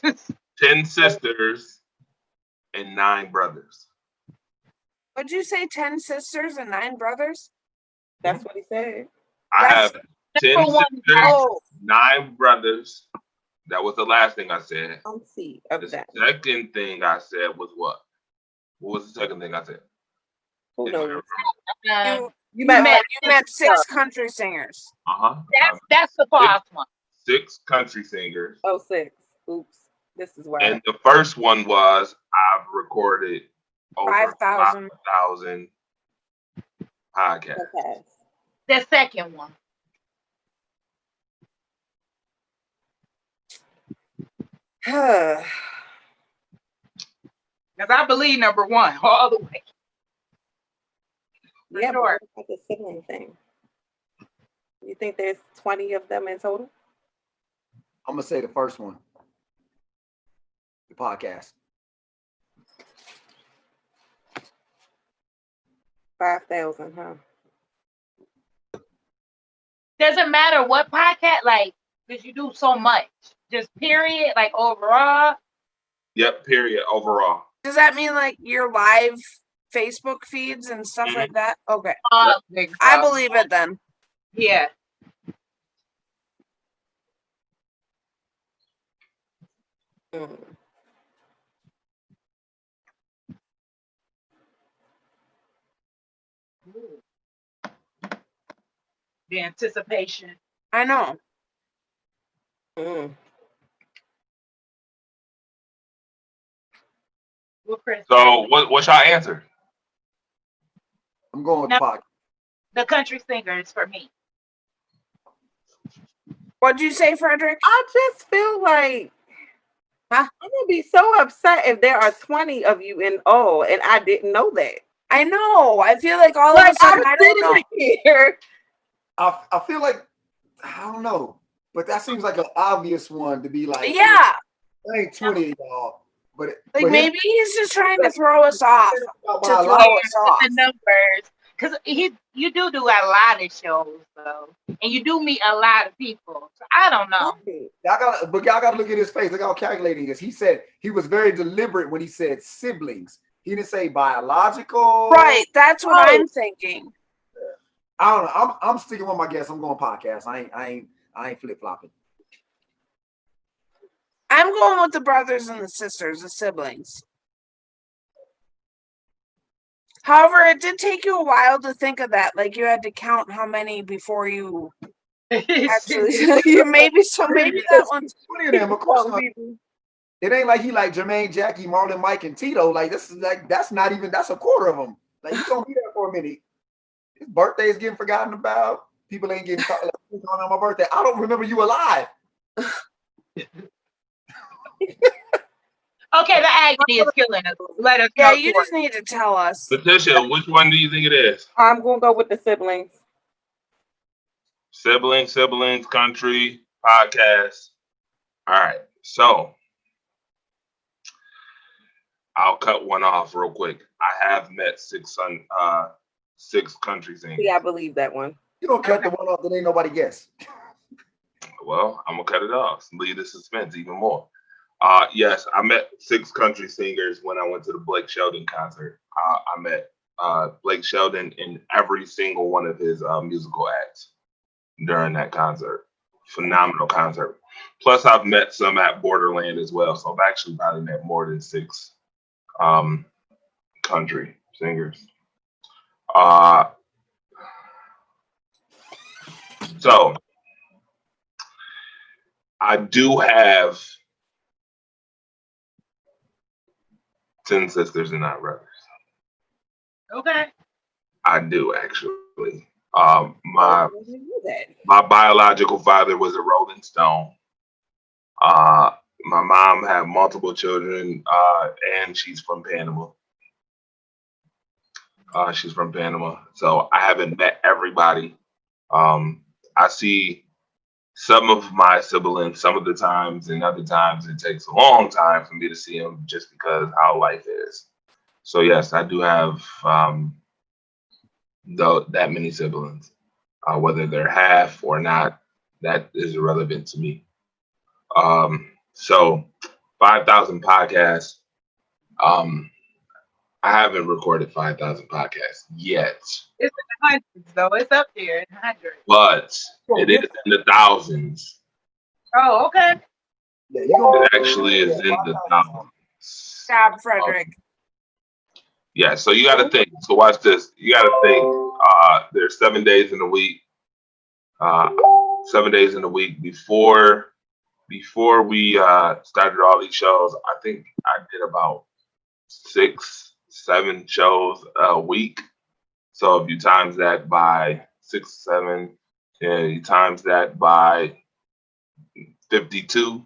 10 sisters and 9 brothers. What'd you say? 10 sisters and 9 brothers? That's what he said. I have 10 Number one. sisters, Oh, 9 brothers. That was the last thing I said. I'm see of The that. second thing I said was what? What was the second thing I said? Who If I knows? remember. Um, You you met met 6 country singers. that's the false one. 6 country singers. 06. Oops. This is why. And the first one was I've recorded over 5,000. 5,000 podcasts. Okay. The second one. Yeah, Because I believe number one all the way. but sure. what about the sibling thing? You think there's 20 of them in total? I'm gonna say the first one, the podcast. 5,000, huh? Doesn't matter what podcast, like, because you do so much. Just period, like overall. Yep, period, overall. Does that mean like your live Facebook feeds and stuff like that? Okay. Big I stuff. believe it then. Yeah. Mm. The anticipation. I know. Mm. Well, Chris, So what's your answer? I'm going with No. the podcast. the country singers for me. What'd you say, Frederick? I just feel like Huh? I'm gonna be so upset if there are 20 of you in all and I didn't know that. I know. I feel like all of Like a sudden I'm I don't know. sitting here. I feel like I don't know, but that seems like an obvious one to be like. Yeah. There ain't 20 of y'all, but Like but maybe he's just trying to throw us off. about To throw biological- us off. The numbers, because you do a lot of shows though, and you do meet a lot of people. So I don't know. Y'all gotta look at his face. Look how calculating he is. He said he was very deliberate when he said siblings. He didn't say biological. Right. That's what Oh. I'm thinking. I don't know. I'm sticking with my guess. I'm going podcast. I ain't flip flopping. I'm going with the brothers and the sisters, the siblings. However, it did take you a while to think of that. Like you had to count how many before you actually. maybe that one's. 20 of them, of course. It ain't like he like Jermaine, Jackie, Marlon, Mike, and Tito. Like this is like that's a quarter of them. Like he's gonna be there for a minute. His birthday is getting forgotten about. People ain't getting caught like, on my birthday. I don't remember you alive. Okay, the agony is killing us. Let us Yeah, know. you just need to tell us. Letitia, which one do you think it is? I'm gonna go with the siblings. Siblings, country, podcast. All right, so I'll cut one off real quick. I have met 6 country singers. See, I believe that one. You don't cut the one off that ain't nobody guess. Well, I'm gonna cut it off. Leave the suspense even more. Yes, I met 6 country singers when I went to the Blake Shelton concert. I met Blake Shelton in every single one of his musical acts during that concert. Phenomenal concert. Plus, I've met some at Borderland as well. So I've actually probably met more than 6 country singers. So I do have 10 sisters and 9 brothers. Okay. I do actually. I My didn't know that. my biological father was a Rolling Stone. My mom had multiple children, and she's from Panama. She's from Panama, so I haven't met everybody. I see some of my siblings some of the times, and other times it takes a long time for me to see them just because how life is. So yes, I do have that many siblings. Whether they're half or not, that is irrelevant to me. So 5,000 podcasts. I haven't recorded 5,000 podcasts yet. hundreds though. It's up there in hundreds. but it is in the thousands. Oh, okay. Yeah, you gonna It actually is in the thousands. Stop, Frederick. Yeah, so you got to think. So watch this. You got to think. There's 7 days in a week. 7 days in a week before we started all these shows. I think I did about 6, 7 shows a week. So if you times that by 6, 7, yeah, you times that by 52.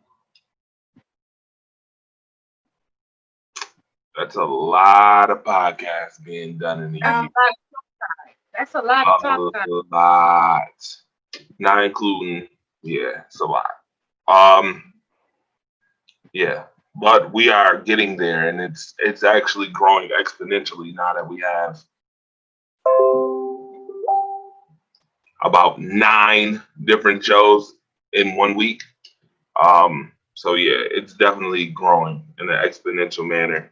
That's a lot of podcasts being done in a That's a year. lot of talk time. That's a lot of talk time. A lot. Not including, yeah, it's a lot. Um, yeah, but we are getting there, and it's actually growing exponentially now that we have about 9 different shows in one week. So yeah, it's definitely growing in an exponential manner.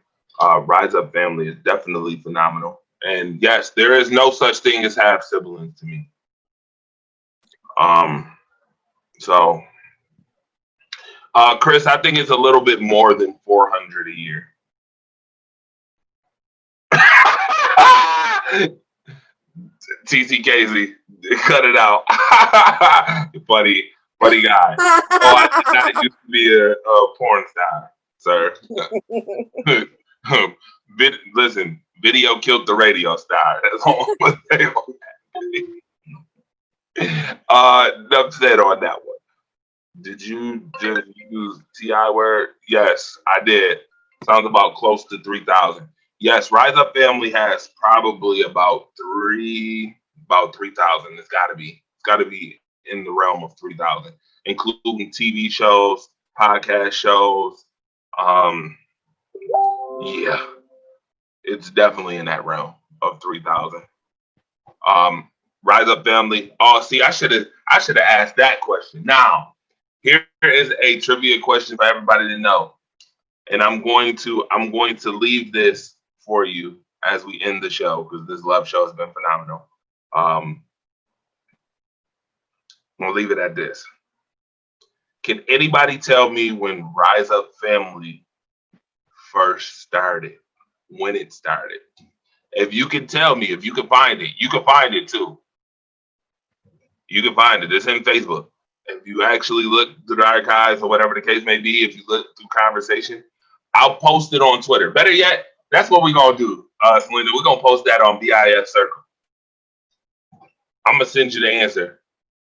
Rise Up Family is definitely phenomenal, and yes, there is no such thing as half siblings to me. Um, so Chris, I think it's a little bit more than 400 a year. TCKZ, cut it out. funny, funny guy. Oh, I did not used to be a porn star, sir. Listen, video killed the radio star. That's all I'm gonna say on that. Enough said on that one. Did you just use TI word? Yes, I did. Sounds about close to 3,000. Yes, Rise Up Family has probably about 3,000. It's got to be in the realm of 3,000, including TV shows, podcast shows. Um, yeah, it's definitely in that realm of 3,000. Um, Rise Up Family. Oh, see, I should have asked that question. Now, here is a trivia question for everybody to know, and I'm going to leave this for you as we end the show because this love show has been phenomenal. Um, I'm gonna leave it at this. Can anybody tell me when Rise Up Family first started? When it started? If you can tell me, if you can find it, you can find it too. You can find it. It's in Facebook. If you actually look through the archives or whatever the case may be, if you look through conversation, I'll post it on Twitter. Better yet, that's what we're gonna do, Selena. We're gonna post that on BIF Circle. I'm gonna send you the answer,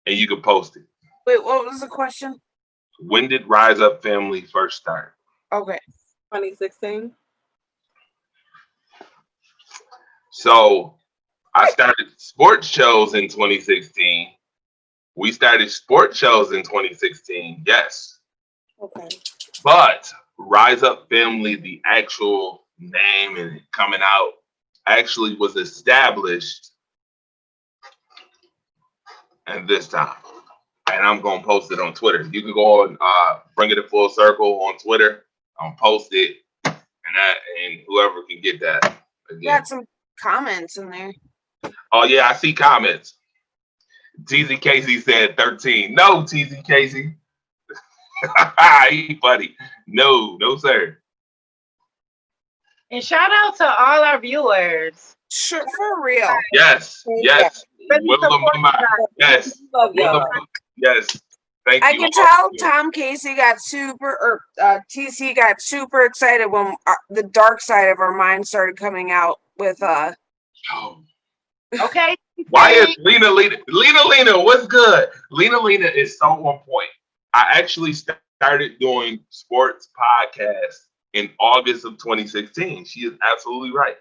and you can post it. Wait, what was the question? When did Rise Up Family first start? Okay. 2016. So I started sports shows in 2016. We started sports shows in 2016. Yes. Okay. But Rise Up Family, the actual name and it coming out, actually was established at this time. And I'm going to post it on Twitter. You can go on Bring It in Full Circle on Twitter. I'll post it. And whoever can get that again. Got some comments in there. Oh, yeah, I see comments. TZ Casey said 13. No, TZ Casey. He funny. No, sir. And shout out to all our viewers. Sure, for real. Yes. Really Yes. Love y'all. Yes. Thank I you. can tell Tom Casey got TC got super excited when the dark side of our mind started coming out with Oh. Okay. Why is Lena? What's good? Lena is so on point. I actually started doing sports podcasts in August of 2016. She is absolutely right.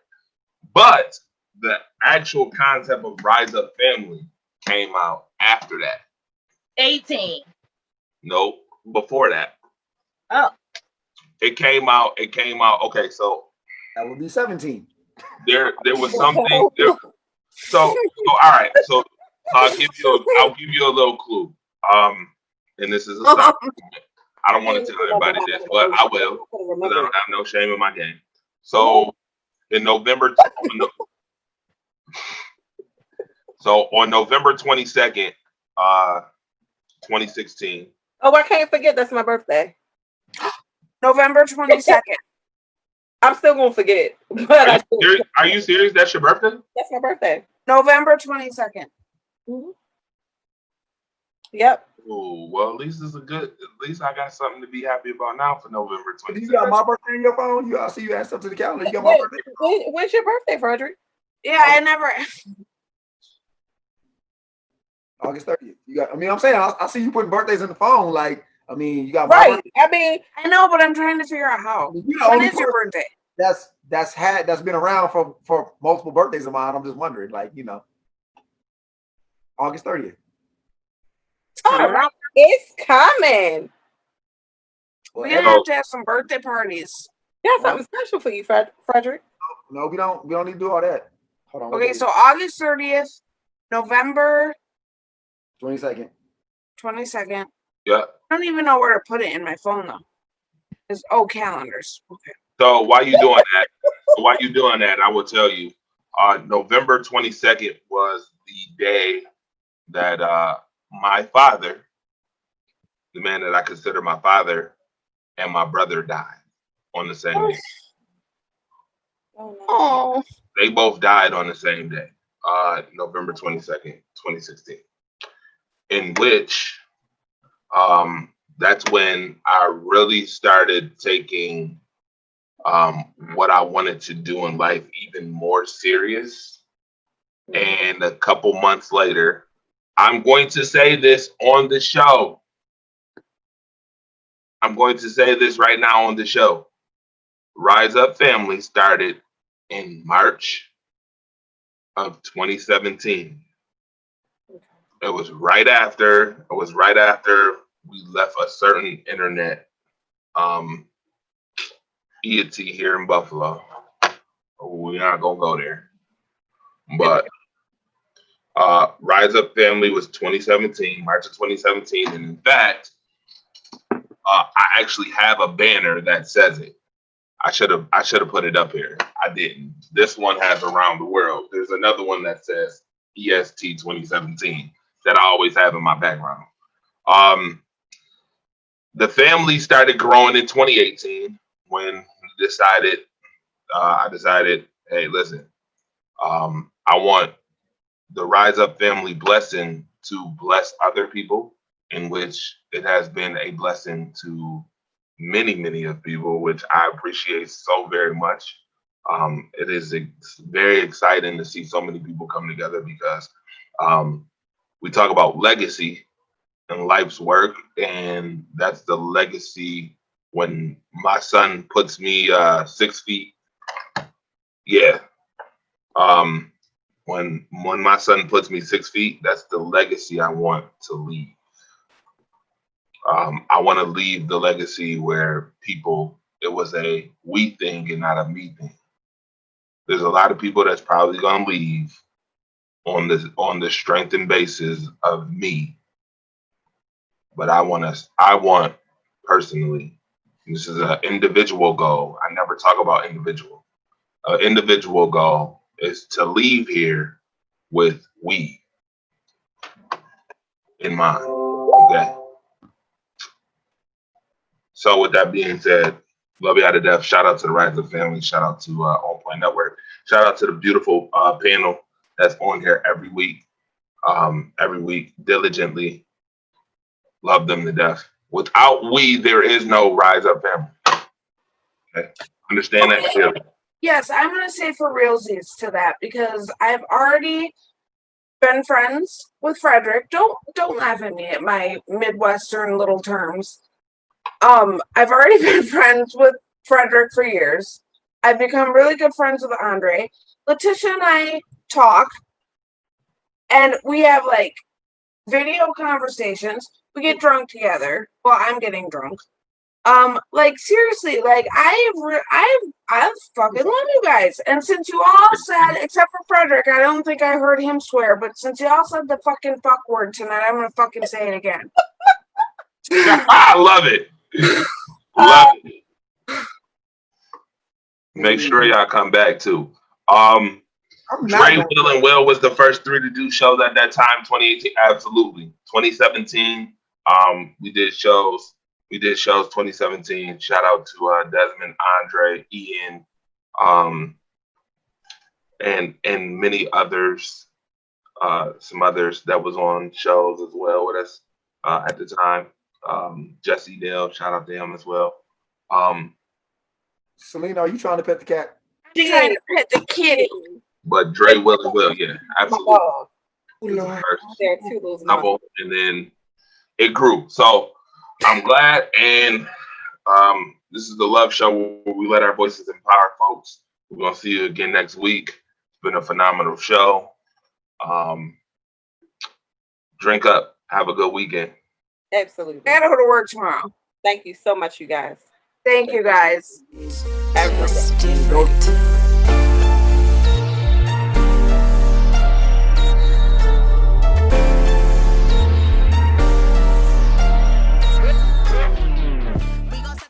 But the actual concept of Rise Up Family came out after that. 18. Nope, before that. Oh. It came out. Okay, so That would be 17. there was something. So all right. So I'll give you a little clue. And this is a stop. I don't want to tell everybody this, but I will. Because I don't have no shame in my game. So in November So on November 22nd, 2016. Oh, I can't forget that's my birthday. November 22nd. I'm still gonna forget, but Are you serious? That's your birthday? That's my birthday. November 22nd. Mm-hmm. Yep. Oh, well, at least it's a good. At least I got something to be happy about now for November 22nd. You got my birthday in your phone? I see you add stuff to the calendar. You got my birthday? When's your birthday, Frederick? Yeah, I never. August 30th. You got. I mean, I'm saying I see you putting birthdays in the phone. Like, I mean, you got my right. birthday. I mean, I know, but I'm trying to figure out how. When is your birthday? That's been around for multiple birthdays of mine. I'm just wondering, like, August 30th. Oh, it's coming. We're gonna have some birthday parties. Yeah, something special for you, Frederick. No, we don't need to do all that. Hold on. Okay, so August 30th, November 22nd. 22nd. Yeah. I don't even know where to put it in my phone though. It's calendars. Okay. So while you doing that, I will tell you, November 22nd was the day that my father, the man that I consider my father, and my brother died on the same day. Oh. They both died on the same day, November 22nd, 2016, in which that's when I really started taking what I wanted to do in life even more serious. And a couple months later, I'm going to say this on the show. I'm going to say this right now on the show. Rise Up Family started in March of 2017. It was right after we left a certain internet deity here in Buffalo. We're not gonna go there. But Rise Up Family was 2017, March of 2017, and in fact, I actually have a banner that says it. I should have put it up here. I didn't. This one has around the world. There's another one that says EST 2017 that I always have in my background. The family started growing in 2018 when I decided, hey, listen, I want the Rise Up Family blessing to bless other people, in which it has been a blessing to many, many of people, which I appreciate so very much. It is very exciting to see so many people come together because we talk about legacy and life's work, and that's the legacy when my son puts me 6 feet. Yeah. When my son puts me 6 feet, that's the legacy I want to leave. I want to leave the legacy where it was a we thing and not a me thing. There's a lot of people that's probably going to leave on the strength and basis of me. But I want personally, this is an individual goal. I never talk about individual. An individual goal is to leave here with we in mind. Okay. So with that being said, love you out of death. Shout out to the Rise Up Family. Shout out to OnPoint Network. Shout out to the beautiful panel that's on here every week diligently. Love them to death. Without we, there is no Rise Up Family. Okay. Understand that clearly. Yes, I'm gonna say for realsies to that because I've already been friends with Frederick. Don't laugh at me at my Midwestern little terms. I've already been friends with Frederick for years. I've become really good friends with Andre. Letitia and I talk, and we have like video conversations. We get drunk together. Well, I'm getting drunk. Like seriously, like I fucking love you guys. And since you all said, except for Frederick, I don't think I heard him swear, but since you all said the fucking fuck word tonight, I'm gonna fucking say it again. I love it. Love it. Make sure y'all come back too. I'm Dre, not Will, and Will was the first three to do shows at that time. 2018, absolutely. 2017, we did shows. We did shows 2017. Shout out to Desmond, Andre, Ian, um, and many others. Some others that was on shows as well with us at the time. Jesse Dale, shout out to him as well. Selena, are you trying to pet the cat? I'm trying to pet the kitty. But Dre, Will, and Will, yeah, My absolutely. dog. Oh, Lord. First There too, those couple, and then it grew. So I'm glad, and this is the Love Show where we let our voices empower folks. We're gonna see you again next week. It's been a phenomenal show. Drink up. Have a good weekend. Absolutely. Gotta go to work tomorrow. Thank you so much, you guys. Thank you guys. Everything. Go